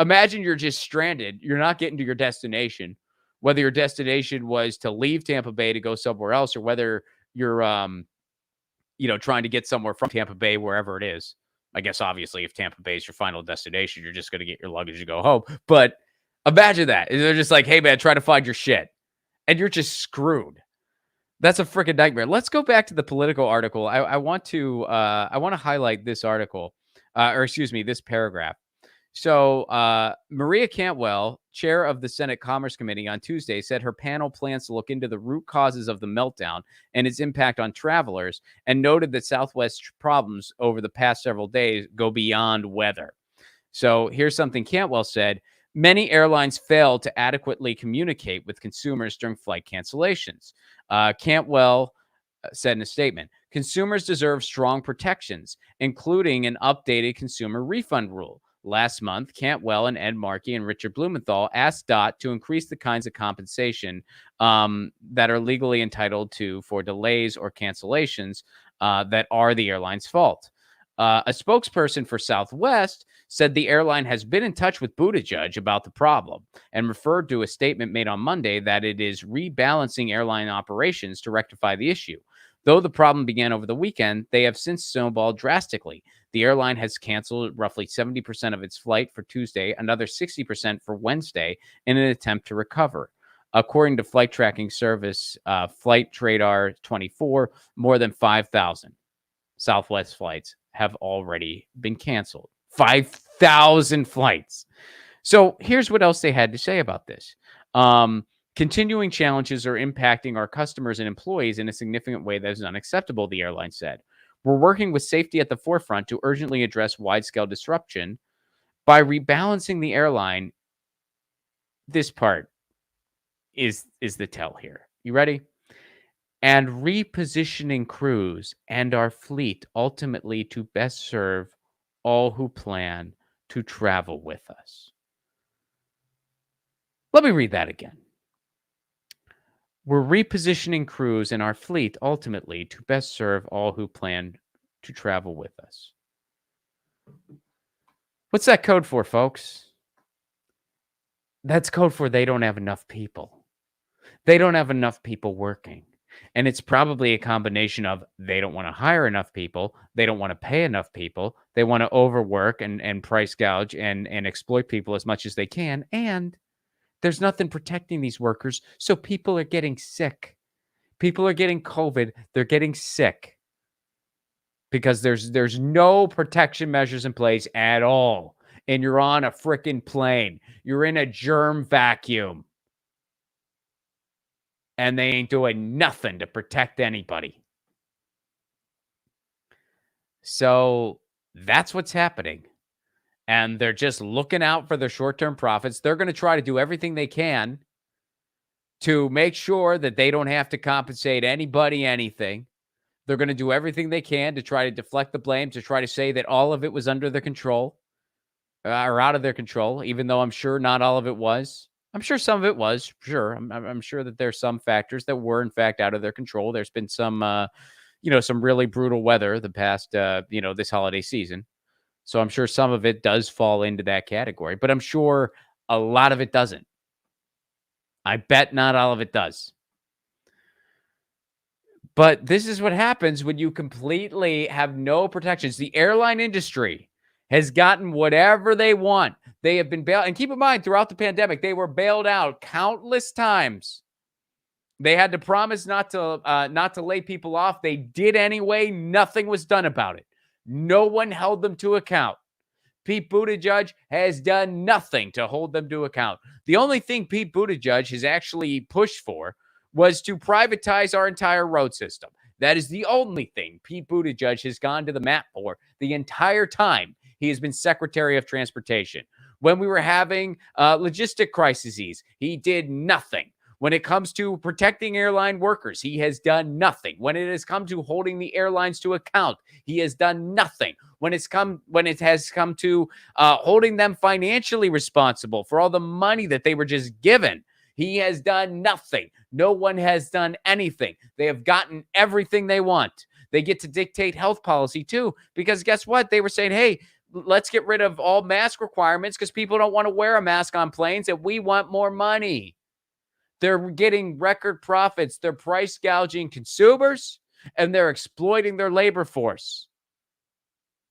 Imagine you're just stranded. You're not getting to your destination, whether your destination was to leave Tampa Bay to go somewhere else, or whether you're, trying to get somewhere from Tampa Bay, wherever it is. I guess, obviously, if Tampa Bay is your final destination, you're just going to get your luggage to go home. But imagine that. They're just like, hey, man, try to find your shit. And you're just screwed. That's a freaking nightmare. Let's go back to the Political article. I want to highlight this article, this paragraph. So Maria Cantwell, chair of the Senate Commerce Committee, on Tuesday said her panel plans to look into the root causes of the meltdown and its impact on travelers, and noted that Southwest's problems over the past several days go beyond weather. So here's something Cantwell said. Many airlines fail to adequately communicate with consumers during flight cancellations. Cantwell said in a statement, consumers deserve strong protections, including an updated consumer refund rule. Last month, Cantwell and Ed Markey and Richard Blumenthal asked DOT to increase the kinds of compensation that are legally entitled to for delays or cancellations that are the airline's fault. A spokesperson for Southwest said the airline has been in touch with Buttigieg about the problem and referred to a statement made on Monday that it is rebalancing airline operations to rectify the issue. Though the problem began over the weekend, they have since snowballed drastically. The airline has canceled roughly 70% of its flight for Tuesday, another 60% for Wednesday, in an attempt to recover. According to flight tracking service Flight Radar 24, more than 5,000 Southwest flights have already been canceled. 5,000 flights. So here's what else they had to say about this. Continuing challenges are impacting our customers and employees in a significant way that is unacceptable, the airline said. We're working with safety at the forefront to urgently address wide-scale disruption by rebalancing the airline. This part is the tell here. You ready? And repositioning crews and our fleet ultimately to best serve all who plan to travel with us. Let me read that again. We're repositioning crews and our fleet ultimately to best serve all who plan to travel with us. What's that code for, folks? That's code for they don't have enough people. They don't have enough people working. And it's probably a combination of they don't want to hire enough people, they don't want to pay enough people, they want to overwork and price gouge and exploit people as much as they can, and there's nothing protecting these workers, so people are getting sick. People are getting COVID, they're getting sick because there's no protection measures in place at all, and you're on a freaking plane. You're in a germ vacuum. And they ain't doing nothing to protect anybody. So that's what's happening. And they're just looking out for their short-term profits. They're going to try to do everything they can to make sure that they don't have to compensate anybody anything. They're going to do everything they can to try to deflect the blame, to try to say that all of it was under their control or out of their control, even though I'm sure not all of it was. I'm sure some of it was, sure. I'm sure that there's some factors that were, in fact, out of their control. There's been some, some really brutal weather the past, this holiday season. So I'm sure some of it does fall into that category, but I'm sure a lot of it doesn't. I bet not all of it does. But this is what happens when you completely have no protections. The airline industry has gotten whatever they want. They have been bailed. And keep in mind, throughout the pandemic, they were bailed out countless times. They had to promise not to lay people off. They did anyway. Nothing was done about it. No one held them to account. Pete Buttigieg has done nothing to hold them to account. The only thing Pete Buttigieg has actually pushed for was to privatize our entire road system. That is the only thing Pete Buttigieg has gone to the mat for the entire time he has been Secretary of Transportation. When we were having logistic crises, he did nothing. When it comes to protecting airline workers, he has done nothing. When it has come to holding the airlines to account, he has done nothing. When it has come to holding them financially responsible for all the money that they were just given, he has done nothing. No one has done anything. They have gotten everything they want. They get to dictate health policy too, because guess what? They were saying, hey, let's get rid of all mask requirements because people don't want to wear a mask on planes and we want more money. They're getting record profits. They're price gouging consumers and they're exploiting their labor force.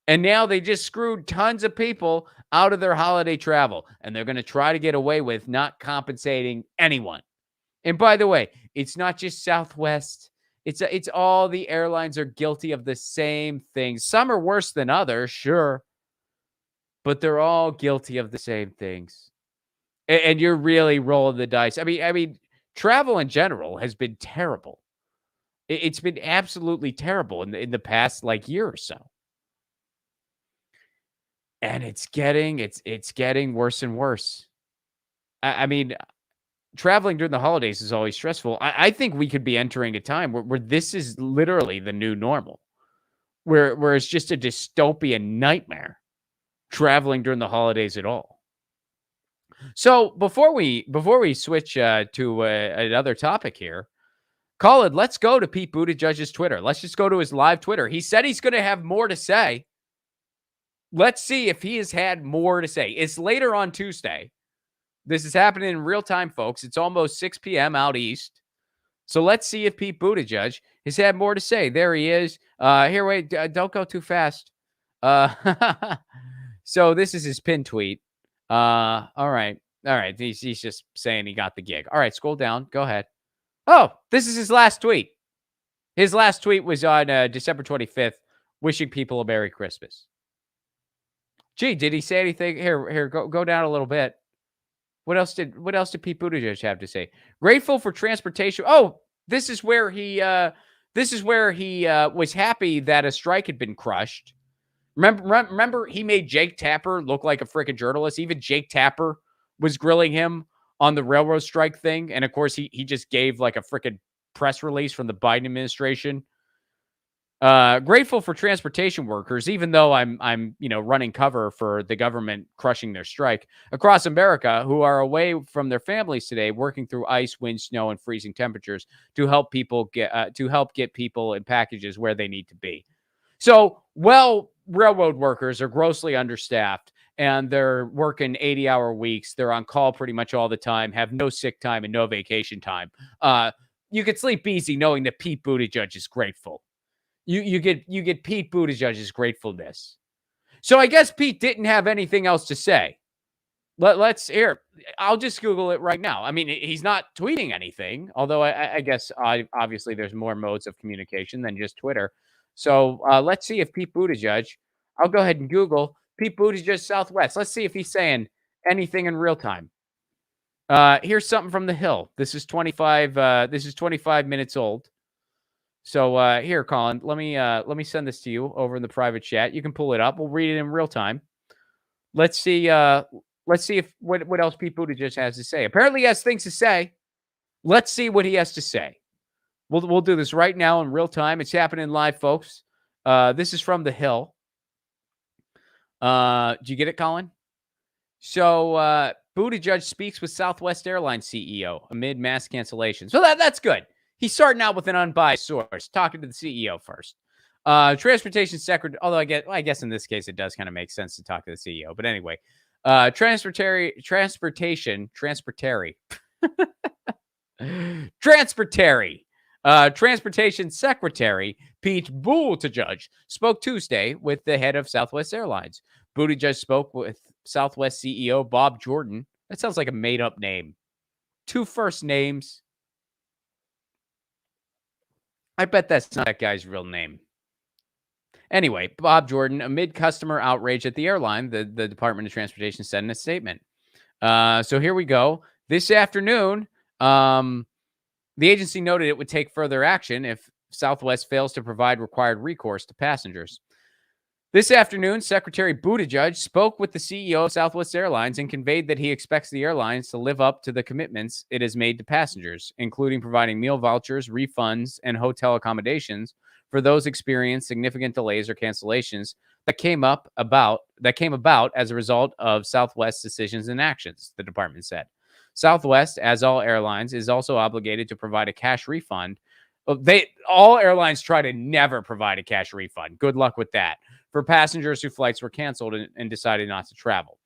And now they just screwed tons of people out of their holiday travel. And they're going to try to get away with not compensating anyone. And by the way, it's not just Southwest. It's all the airlines are guilty of the same things. Some are worse than others, sure. But they're all guilty of the same things. And you're really rolling the dice. I mean, travel in general has been terrible. It's been absolutely terrible in the past year or so. And it's getting worse and worse. I mean, traveling during the holidays is always stressful. I think we could be entering a time where this is literally the new normal, where it's just a dystopian nightmare traveling during the holidays at all. So before we switch to another topic here, Colin, let's go to Pete Buttigieg's Twitter. Let's just go to his live Twitter. He said he's going to have more to say. Let's see if he has had more to say. It's later on Tuesday. This is happening in real time, folks. It's almost 6 p.m. out east. So let's see if Pete Buttigieg has had more to say. There he is. Here, wait, don't go too fast. So this is his pin tweet. All right. He's just saying he got the gig. All right, scroll down. Go ahead. Oh, this is his last tweet. His last tweet was on December 25th, wishing people a Merry Christmas. Gee, did he say anything? Here, go down a little bit. What else did Pete Buttigieg have to say? Grateful for transportation. Oh, this is where he was happy that a strike had been crushed. Remember, he made Jake Tapper look like a freaking journalist. Even Jake Tapper was grilling him on the railroad strike thing. And of course, he just gave like a freaking press release from the Biden administration. Grateful for transportation workers, even though I'm running cover for the government crushing their strike across America, who are away from their families today, working through ice, wind, snow, and freezing temperatures to help get people and packages where they need to be. So, railroad workers are grossly understaffed and they're working 80-hour weeks. They're on call pretty much all the time, have no sick time and no vacation time. You could sleep easy knowing that Pete Buttigieg is grateful. You get Pete Buttigieg's gratefulness. So I guess Pete didn't have anything else to say. Let's hear. I'll just Google it right now. I mean, he's not tweeting anything, although I guess obviously there's more modes of communication than just Twitter. So let's see if Pete Buttigieg. I'll go ahead and Google Pete Buttigieg Southwest. Let's see if he's saying anything in real time. Here's something from the Hill. This is 25 minutes old. So here, Colin, let me send this to you over in the private chat. You can pull it up. We'll read it in real time. Let's see if what else Pete Buttigieg has to say. Apparently, he has things to say. Let's see what he has to say. We'll do this right now in real time. It's happening live, folks. This is from the Hill. Do you get it, Colin? So Buttigieg speaks with Southwest Airlines CEO amid mass cancellations. So that's good. He's starting out with an unbiased source, talking to the CEO first. Transportation Secretary, although I guess in this case it does kind of make sense to talk to the CEO. But anyway, Transportation Secretary Pete Buttigieg spoke Tuesday with the head of Southwest Airlines. Buttigieg spoke with Southwest CEO Bob Jordan. That sounds like a made-up name. 2 first names. I bet that's not that guy's real name. Anyway, Bob Jordan, amid customer outrage at the airline, the Department of Transportation said in a statement. So here we go. This afternoon, the agency noted it would take further action if Southwest fails to provide required recourse to passengers. This afternoon, Secretary Buttigieg spoke with the CEO of Southwest Airlines and conveyed that he expects the airlines to live up to the commitments it has made to passengers, including providing meal vouchers, refunds, and hotel accommodations for those experiencing significant delays or cancellations that came about as a result of Southwest's decisions and actions, the department said. Southwest, as all airlines, is also obligated to provide a cash refund. All airlines try to never provide a cash refund. Good luck with that. For passengers whose flights were canceled and decided not to travel.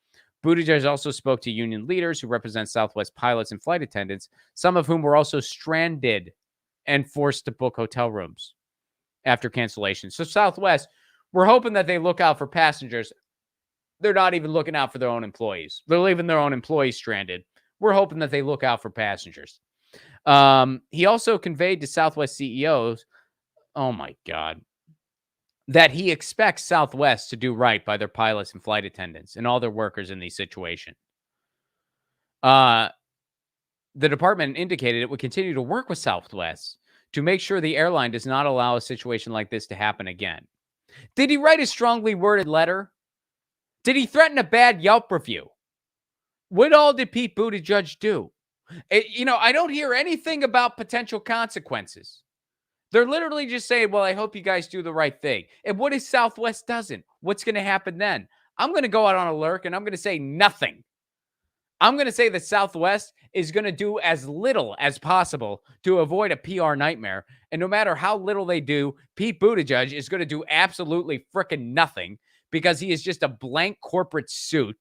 Buttigieg also spoke to union leaders who represent Southwest pilots and flight attendants, some of whom were also stranded and forced to book hotel rooms after cancellation. So Southwest, we're hoping that they look out for passengers. They're not even looking out for their own employees. They're leaving their own employees stranded. We're hoping that they look out for passengers. He also conveyed to Southwest CEOs, oh my God, that he expects Southwest to do right by their pilots and flight attendants and all their workers in these situations. The department indicated it would continue to work with Southwest to make sure the airline does not allow a situation like this to happen again. Did he write a strongly worded letter? Did he threaten a bad Yelp review? What all did Pete Buttigieg do? I don't hear anything about potential consequences. They're literally just saying, well, I hope you guys do the right thing. And what if Southwest doesn't? What's going to happen then? I'm going to go out on a lurk and I'm going to say nothing. I'm going to say that Southwest is going to do as little as possible to avoid a PR nightmare. And no matter how little they do, Pete Buttigieg is going to do absolutely freaking nothing because he is just a blank corporate suit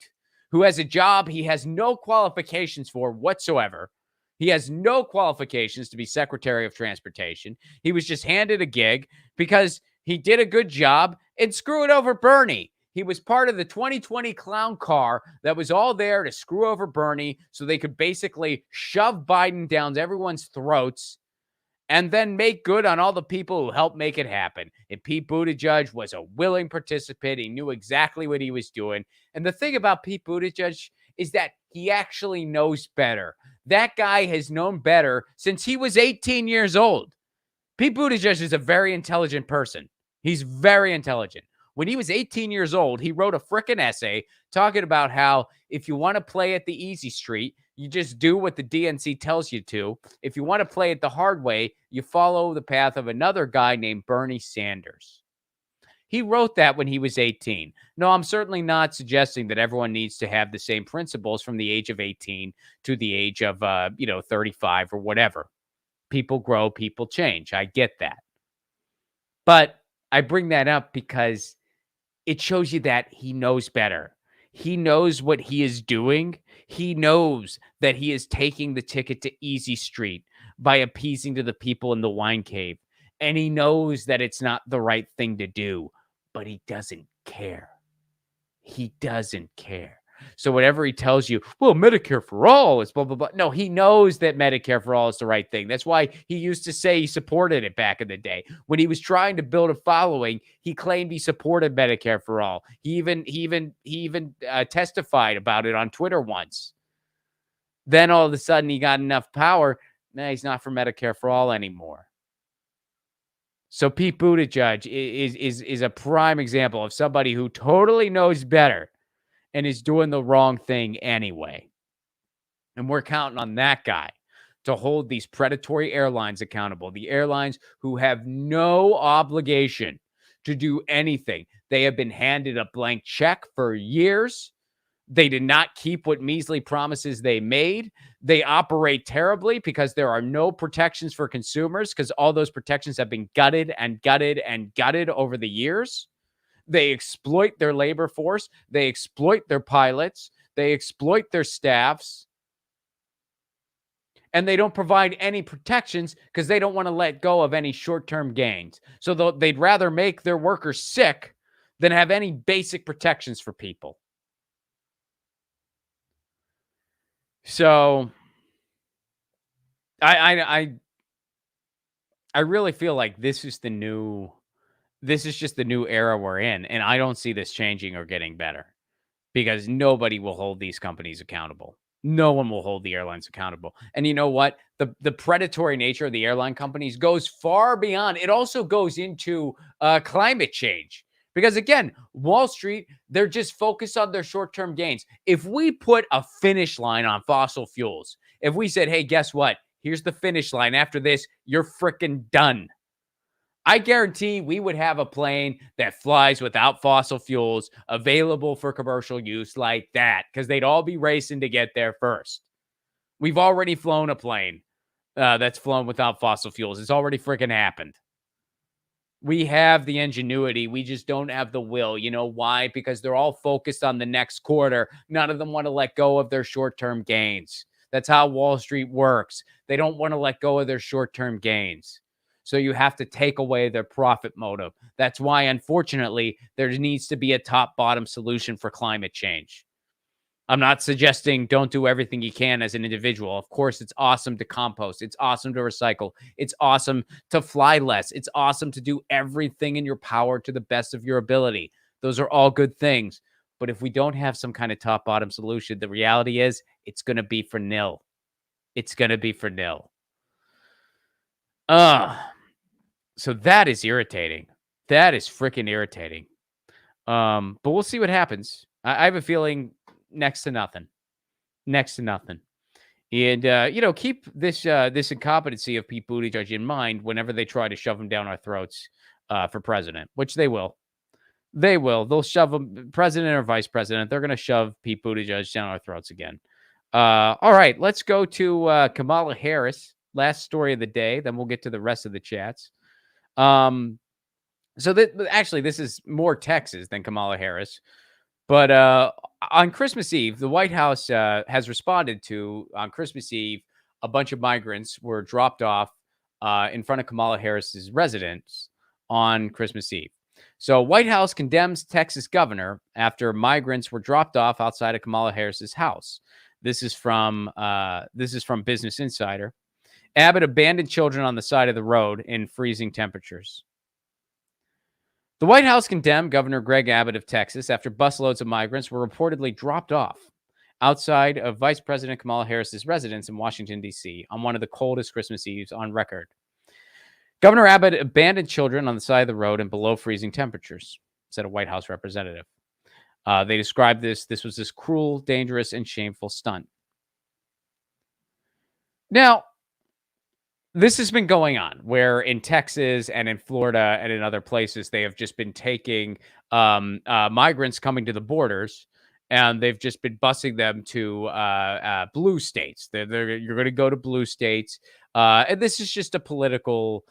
who has a job he has no qualifications for whatsoever. He has no qualifications to be Secretary of Transportation. He was just handed a gig because he did a good job and screw it over Bernie. He was part of the 2020 clown car that was all there to screw over Bernie so they could basically shove Biden down everyone's throats and then make good on all the people who helped make it happen. And Pete Buttigieg was a willing participant. He knew exactly what he was doing. And the thing about Pete Buttigieg is that he actually knows better. That guy has known better since he was 18 years old. Pete Buttigieg is a very intelligent person. He's very intelligent. When he was 18 years old, he wrote a frickin' essay talking about how if you want to play at the easy street, you just do what the DNC tells you to. If you want to play it the hard way, you follow the path of another guy named Bernie Sanders. He wrote that when he was 18. No, I'm certainly not suggesting that everyone needs to have the same principles from the age of 18 to the age of, 35 or whatever. People grow, people change. I get that. But I bring that up because it shows you that he knows better. He knows what he is doing. He knows that he is taking the ticket to Easy Street by appeasing to the people in the wine cave. And he knows that it's not the right thing to do, but he doesn't care. He doesn't care. So whatever he tells you, well, Medicare for all is blah, blah, blah. No, he knows that Medicare for all is the right thing. That's why he used to say he supported it back in the day. When he was trying to build a following, he claimed he supported Medicare for all. He even testified about it on Twitter once. Then all of a sudden he got enough power. Nah, he's not for Medicare for all anymore. So Pete Buttigieg is a prime example of somebody who totally knows better and is doing the wrong thing anyway. And we're counting on that guy to hold these predatory airlines accountable. The airlines who have no obligation to do anything. They have been handed a blank check for years. They did not keep what measly promises they made. They operate terribly because there are no protections for consumers because all those protections have been gutted and gutted and gutted over the years. They exploit their labor force. They exploit their pilots. They exploit their staffs. And they don't provide any protections because they don't want to let go of any short-term gains. So they'd rather make their workers sick than have any basic protections for people. So I really feel like this is just the new era we're in, and I don't see this changing or getting better because nobody will hold these companies accountable. No one will hold the airlines accountable. And you know what? The predatory nature of the airline companies goes far beyond. It also goes into climate change. Because again, Wall Street, they're just focused on their short-term gains. If we put a finish line on fossil fuels, if we said, hey, guess what? Here's the finish line. After this, you're freaking done. I guarantee we would have a plane that flies without fossil fuels available for commercial use like that, because they'd all be racing to get there first. We've already flown a plane that's flown without fossil fuels. It's already freaking happened. We have the ingenuity. We just don't have the will. You know why? Because they're all focused on the next quarter. None of them want to let go of their short-term gains. That's how Wall Street works. They don't want to let go of their short-term gains. So you have to take away their profit motive. That's why, unfortunately, there needs to be a top-bottom solution for climate change. I'm not suggesting don't do everything you can as an individual. Of course, it's awesome to compost. It's awesome to recycle. It's awesome to fly less. It's awesome to do everything in your power to the best of your ability. Those are all good things. But if we don't have some kind of top-bottom solution, the reality is it's going to be for nil. It's going to be for nil. So that is irritating. That is freaking irritating. But we'll see what happens. I have a feeling next to nothing. Next to nothing. And, keep this incompetency of Pete Buttigieg in mind whenever they try to shove him down our throats for president, which they will. They will. They'll shove him, president or vice president. They're going to shove Pete Buttigieg down our throats again. All right, let's go to Kamala Harris. Last story of the day. Then we'll get to the rest of the chats. So actually, this is more Texas than Kamala Harris. But on Christmas Eve, the White House has responded to, on Christmas Eve, a bunch of migrants were dropped off in front of Kamala Harris's residence on Christmas Eve. So White House condemns Texas governor after migrants were dropped off outside of Kamala Harris's house. This is from Business Insider. Abbott abandoned children on the side of the road in freezing temperatures. The White House condemned Governor Greg Abbott of Texas after busloads of migrants were reportedly dropped off outside of Vice President Kamala Harris's residence in Washington, D.C. on one of the coldest Christmas Eves on record. Governor Abbott abandoned children on the side of the road in below freezing temperatures, said a White House representative. They described this was this cruel, dangerous, and shameful stunt. Now, this has been going on where in Texas and in Florida and in other places, they have just been taking migrants coming to the borders, and they've just been busing them to blue states. You're going to go to blue states. And this is just a political,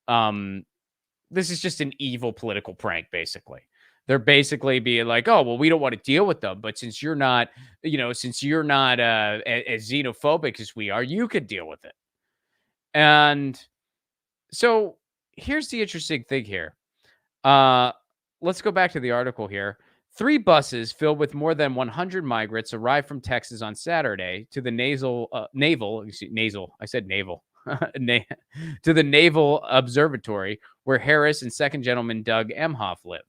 this is just an evil political prank, basically. They're basically being like, oh, well, we don't want to deal with them. But since you're not, as xenophobic as we are, you could deal with it. And so here's the interesting thing here. Let's go back to the article here. 3 buses filled with more than 100 migrants arrived from Texas on Saturday to the to the Naval Observatory, where Harris and Second Gentleman Doug Emhoff live.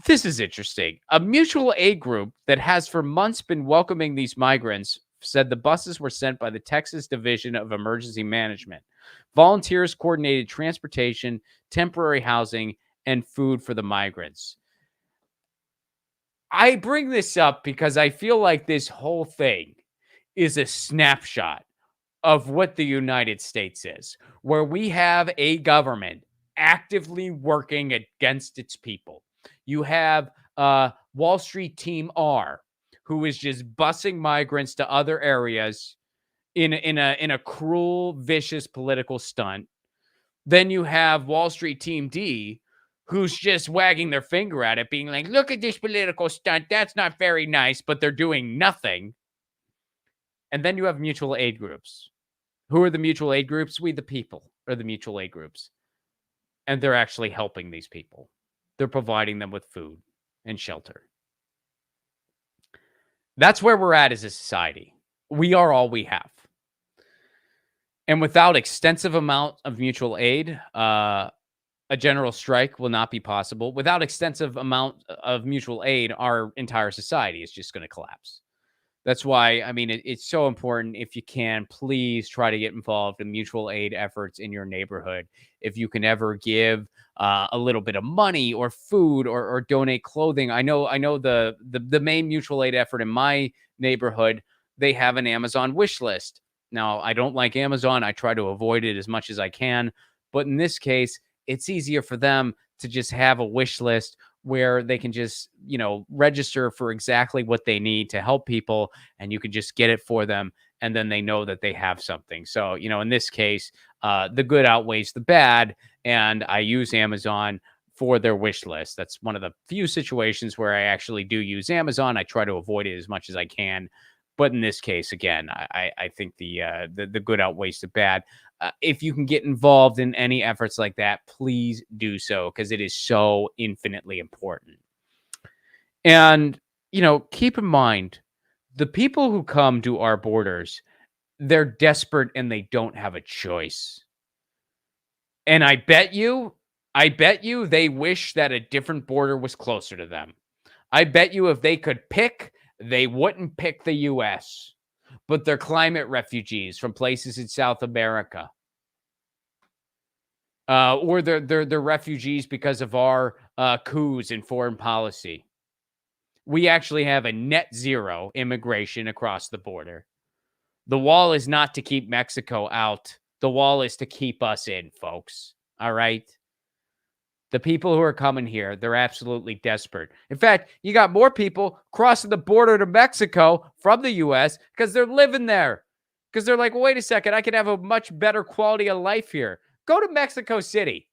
This is interesting. A mutual aid group that has for months been welcoming these migrants said the buses were sent by the Texas Division of Emergency Management. Volunteers coordinated transportation, temporary housing, and food for the migrants. I bring this up because I feel like this whole thing is a snapshot of what the United States is, where we have a government actively working against its people. You have Wall Street Team R, who is just busing migrants to other areas in a cruel, vicious political stunt. Then you have Wall Street Team D, who's just wagging their finger at it, being like, look at this political stunt. That's not very nice, but they're doing nothing. And then you have mutual aid groups. Who are the mutual aid groups? We, the people, are the mutual aid groups. And they're actually helping these people. they're providing them with food and shelter. That's where we're at as a society. We are all we have. And without extensive amount of mutual aid, a general strike will not be possible. Without extensive amount of mutual aid, our entire society is just going to collapse. That's why, I mean, it's so important. If you can, please try to get involved in mutual aid efforts in your neighborhood. If you can ever give a little bit of money or food or donate clothing. I know the main mutual aid effort in my neighborhood, they have an Amazon wish list. Now, I don't like Amazon. I try to avoid it as much as I can. But in this case, it's easier for them to just have a wish list where they can just, register for exactly what they need to help people, and you can just get it for them. And then they know that they have something. So, in this case, the good outweighs the bad. And I use Amazon for their wish list. That's one of the few situations where I actually do use Amazon. I try to avoid it as much as I can. But in this case, again, I think the good outweighs the bad. If you can get involved in any efforts like that, please do so, because it is so infinitely important. And, keep in mind, the people who come to our borders, they're desperate and they don't have a choice. And I bet you they wish that a different border was closer to them. I bet you if they could pick, they wouldn't pick the U.S., but they're climate refugees from places in South America. Or they're refugees because of our coups in foreign policy. We actually have a net zero immigration across the border. The wall is not to keep Mexico out. The wall is to keep us in, folks. All right? The people who are coming here, they're absolutely desperate. In fact, you got more people crossing the border to Mexico from the U.S. because they're living there. Because they're like, wait a second, I could have a much better quality of life here. Go to Mexico City.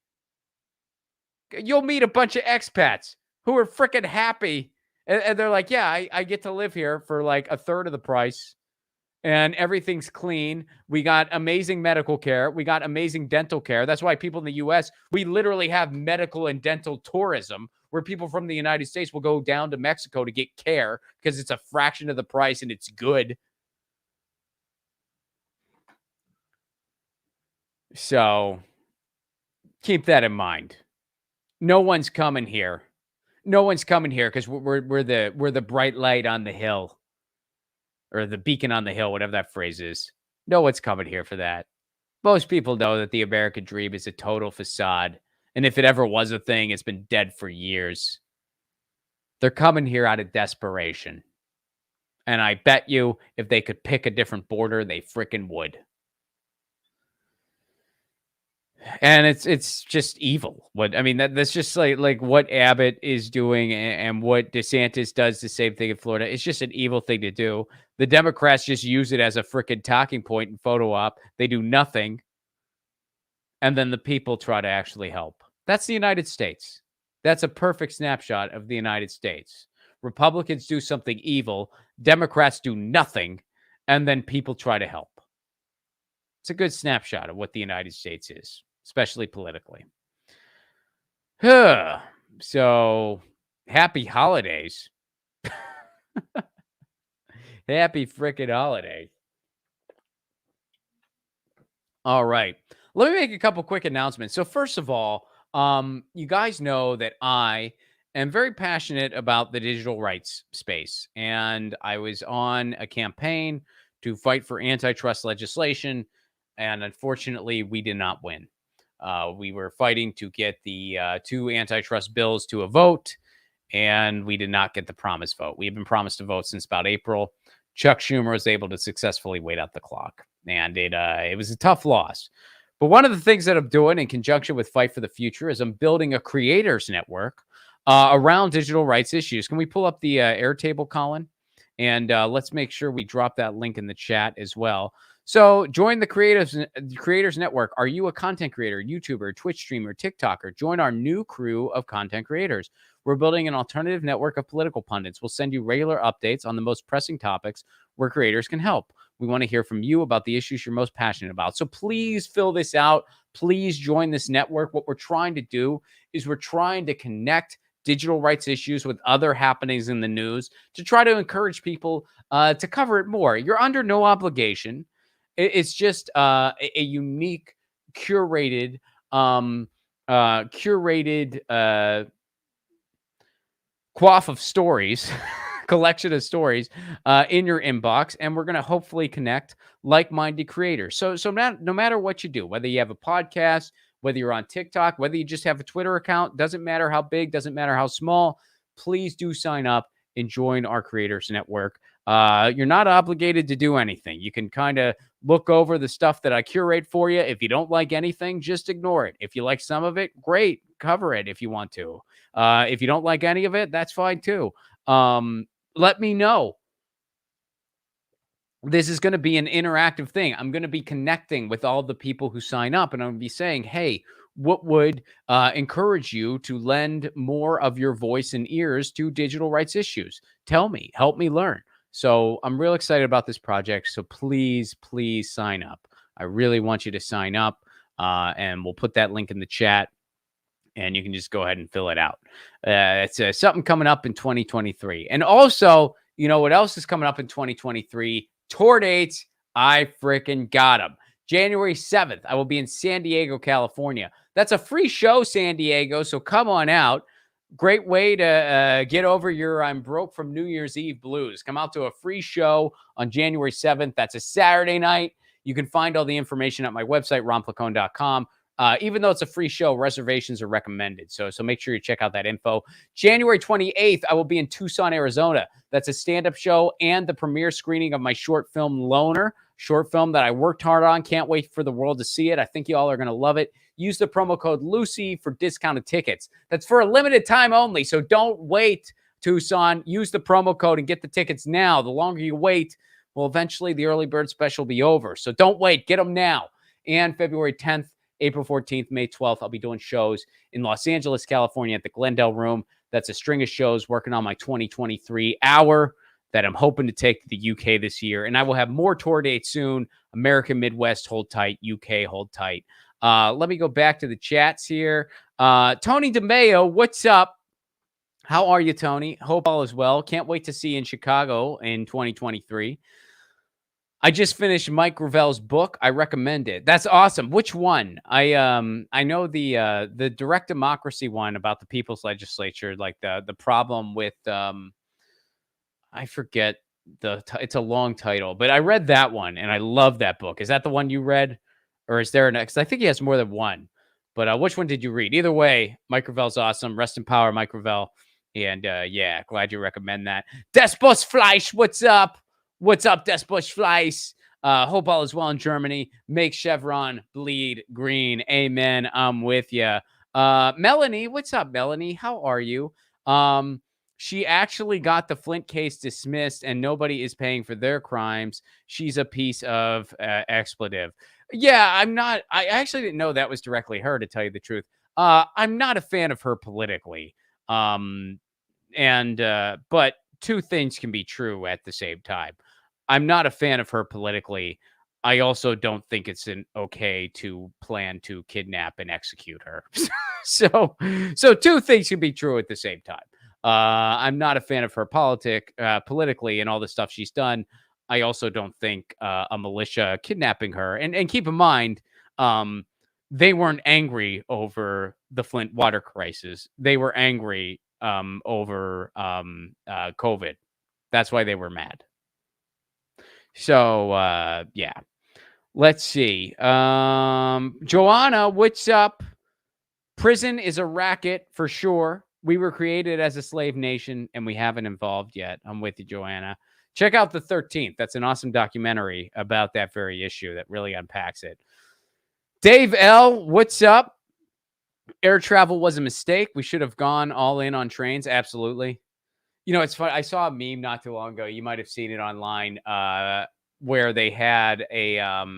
You'll meet a bunch of expats who are freaking happy. And they're like, yeah, I get to live here for like a third of the price. And everything's clean. We got amazing medical care. We got amazing dental care. That's why people in the U.S., we literally have medical and dental tourism where people from the United States will go down to Mexico to get care because it's a fraction of the price and it's good. So keep that in mind. No one's coming here. No one's coming here because we're the bright light on the hill. Or the beacon on the hill, whatever that phrase is. No one's coming here for that. Most people know that the American dream is a total facade. And if it ever was a thing, it's been dead for years. They're coming here out of desperation. And I bet you if they could pick a different border, they freaking would. And it's just evil. That's just like what Abbott is doing and what DeSantis does the same thing in Florida. It's just an evil thing to do. The Democrats just use it as a freaking talking point and photo op. They do nothing. And then the people try to actually help. That's the United States. That's a perfect snapshot of the United States. Republicans do something evil. Democrats do nothing. And then people try to help. It's a good snapshot of what the United States is, especially politically. So, happy holidays. Happy freaking holidays. All right. Let me make a couple quick announcements. So, first of all, you guys know that I am very passionate about the digital rights space. And I was on a campaign to fight for antitrust legislation. And unfortunately, we did not win. We were fighting to get the 2 antitrust bills to a vote, and we did not get the promised vote. We have been promised a vote since about April. Chuck Schumer was able to successfully wait out the clock, and it was a tough loss. But one of the things that I'm doing in conjunction with Fight for the Future is I'm building a creators network around digital rights issues. Can we pull up the Airtable, Colin? And let's make sure we drop that link in the chat as well. So join the Creators Network. Are you a content creator, YouTuber, Twitch streamer, TikToker? Join our new crew of content creators. We're building an alternative network of political pundits. We'll send you regular updates on the most pressing topics where creators can help. We want to hear from you about the issues you're most passionate about. So please fill this out. Please join this network. What we're trying to do is we're trying to connect digital rights issues with other happenings in the news to try to encourage people to cover it more. You're under no obligation. It's just a unique, curated, quaff of stories, collection of stories in your inbox, and we're going to hopefully connect like-minded creators. So no matter what you do, whether you have a podcast, whether you're on TikTok, whether you just have a Twitter account, doesn't matter how big, doesn't matter how small, please do sign up and join our creators network. You're not obligated to do anything. You can kind of look over the stuff that I curate for you. If you don't like anything, just ignore it. If you like some of it, great, cover it if you want to. If you don't like any of it, that's fine too. Let me know. This is going to be an interactive thing. I'm going to be connecting with all the people who sign up, and I'm going to be saying, hey, what would encourage you to lend more of your voice and ears to digital rights issues? Tell me, help me learn. So I'm real excited about this project. So please sign up. I really want you to sign up, and we'll put that link in the chat, and you can just go ahead and fill it out. It's something coming up in 2023. And also, you know what else is coming up in 2023? Tour dates. I freaking got them. January 7th, I will be in San Diego, California. That's a free show, San Diego, so come on out. Great way to get over your I'm broke from New Year's Eve blues. Come out to a free show on January 7th. That's a Saturday night. You can find all the information at my website, ronplacone.com. Even though it's a free show, reservations are recommended. So make sure you check out that info. January 28th, I will be in Tucson, Arizona. That's a stand-up show and the premiere screening of my short film, Loner. Short film that I worked hard on. Can't wait for the world to see it. I think you all are going to love it. Use the promo code Lucy for discounted tickets. That's for a limited time only. So don't wait, Tucson. Use the promo code and get the tickets now. The longer you wait, well, eventually the early bird special will be over. So don't wait. Get them now. And February 10th, April 14th, May 12th, I'll be doing shows in Los Angeles, California at the Glendale Room. That's a string of shows working on my 2023 hour that I'm hoping to take to the UK this year. And I will have more tour dates soon. American Midwest, hold tight. UK, hold tight. Let me go back to the chats here. Tony DeMeo, what's up? How are you, Tony? Hope all is well. Can't wait to see you in Chicago in 2023. I just finished Mike Gravel's book. I recommend it. That's awesome. Which one? I know the direct democracy one about the people's legislature, like the problem with I forget it's a long title, but I read that one and I love that book. Is that the one you read, or is there an next? I think he has more than one. But which one did you read? Either way, Mike Gravel's awesome. Rest in power, Mike Gravel. And yeah, glad you recommend that. Desbus Fleisch, what's up? What's up, Desbush Fleiss? Hope all is well in Germany. Make Chevron bleed green. Amen. I'm with you. Melanie, what's up, Melanie? How are you? She actually got the Flint case dismissed and nobody is paying for their crimes. She's a piece of expletive. Yeah, I actually didn't know that was directly her, to tell you the truth. I'm not a fan of her politically. But two things can be true at the same time. I'm not a fan of her politically. I also don't think it's okay to plan to kidnap and execute her. So two things can be true at the same time. I'm not a fan of her politically and all the stuff she's done. I also don't think a militia kidnapping her. And keep in mind, they weren't angry over the Flint water crisis. They were angry over COVID. That's why they were mad. So, yeah. Let's see. Joanna, what's up? Prison is a racket for sure. We were created as a slave nation and we haven't evolved yet. I'm with you, Joanna. Check out The 13th. That's an awesome documentary about that very issue that really unpacks it. Dave L., what's up? Air travel was a mistake. We should have gone all in on trains. Absolutely. You know, it's funny. I saw a meme not too long ago. You might have seen it online, where they had a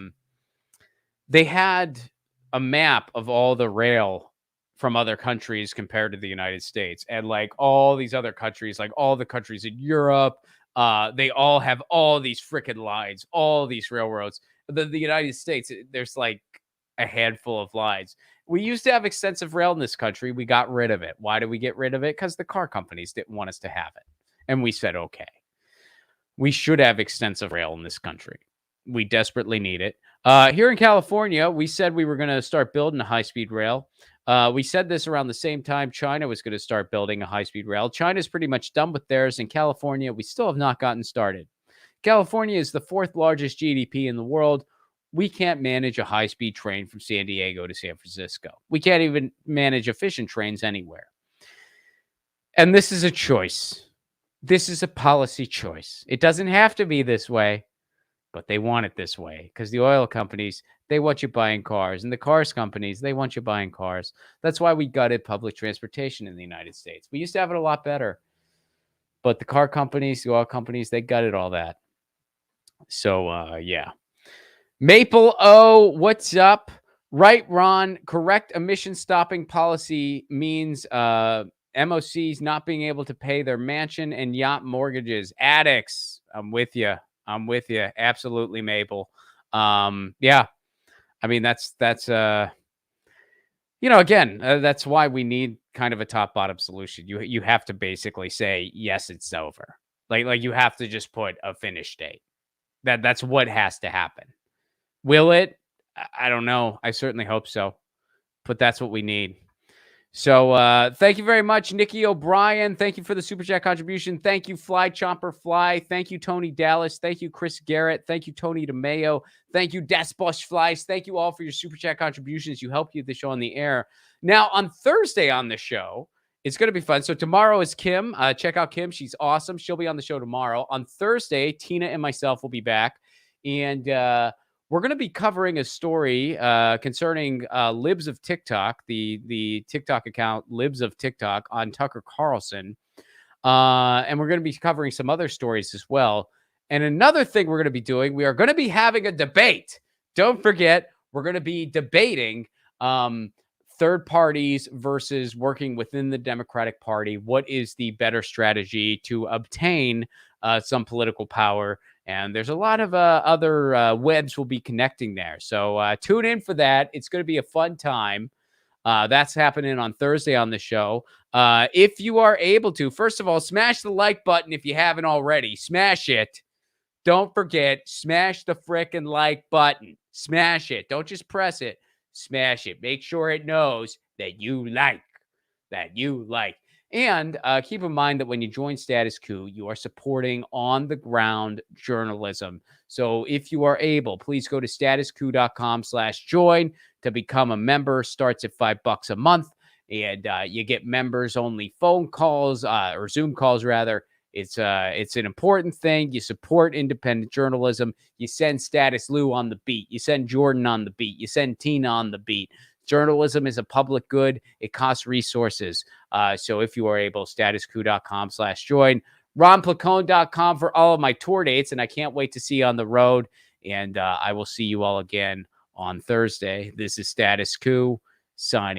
map of all the rail from other countries compared to the United States, and like all these other countries, like all the countries in Europe, they all have all these freaking lines, all these railroads. The United States, there's like a handful of lines. We used to have extensive rail in this country. We got rid of it. Why did we get rid of it? Because the car companies didn't want us to have it. And we said, okay, we should have extensive rail in this country. We desperately need it. Here in California, we said we were going to start building a high-speed rail. We said this around the same time China was going to start building a high-speed rail. China's pretty much done with theirs. In California, we still have not gotten started. California is the fourth largest GDP in the world. We can't manage a high-speed train from San Diego to San Francisco. We can't even manage efficient trains anywhere. And this is a choice. This is a policy choice. It doesn't have to be this way, but they want it this way because the oil companies, they want you buying cars, and the cars companies, they want you buying cars. That's why we gutted public transportation in the United States. We used to have it a lot better, but the car companies, the oil companies, they gutted all that. So, yeah. Maple O, what's up? Right, Ron. Correct emission stopping policy means MOCs not being able to pay their mansion and yacht mortgages. Addicts. I'm with you. Absolutely, Maple. Yeah. I mean, that's again, that's why we need kind of a top-bottom solution. You have to basically say, yes, it's over. Like you have to just put a finish date. That's what has to happen. Will it? I don't know. I certainly hope so. But that's what we need. So thank you very much, Nikki O'Brien. Thank you for the Super Chat contribution. Thank you, Fly Chomper Fly. Thank you, Tony Dallas. Thank you, Chris Garrett. Thank you, Tony DeMayo. Thank you, Desbush Flies. Thank you all for your Super Chat contributions. You help keep the show on the air. Now, on Thursday on the show, it's going to be fun. So tomorrow is Kim. Check out Kim. She's awesome. She'll be on the show tomorrow. On Thursday, Tina and myself will be back. And we're going to be covering a story concerning Libs of TikTok, the TikTok account Libs of TikTok on Tucker Carlson. And we're going to be covering some other stories as well. And another thing we're going to be doing, we are going to be having a debate. Don't forget, we're going to be debating third parties versus working within the Democratic Party. What is the better strategy to obtain some political power? And there's a lot of other webs we'll be connecting there. So tune in for that. It's going to be a fun time. That's happening on Thursday on the show. If you are able to, first of all, smash the like button if you haven't already. Smash it. Don't forget, smash the frickin' like button. Smash it. Don't just press it. Smash it. Make sure it knows that you like. And keep in mind that when you join Status Coup, you are supporting on-the-ground journalism. So if you are able, please go to statuscoup.com/join to become a member. Starts at $5 a month, and you get members-only phone calls or Zoom calls, rather. It's an important thing. You support independent journalism. You send Status Lou on the beat. You send Jordan on the beat. You send Tina on the beat. Journalism is a public good. It costs resources. So if you are able, statuscoup.com/join. RonPlacone.com for all of my tour dates. And I can't wait to see you on the road. And I will see you all again on Thursday. This is Status Coup signing.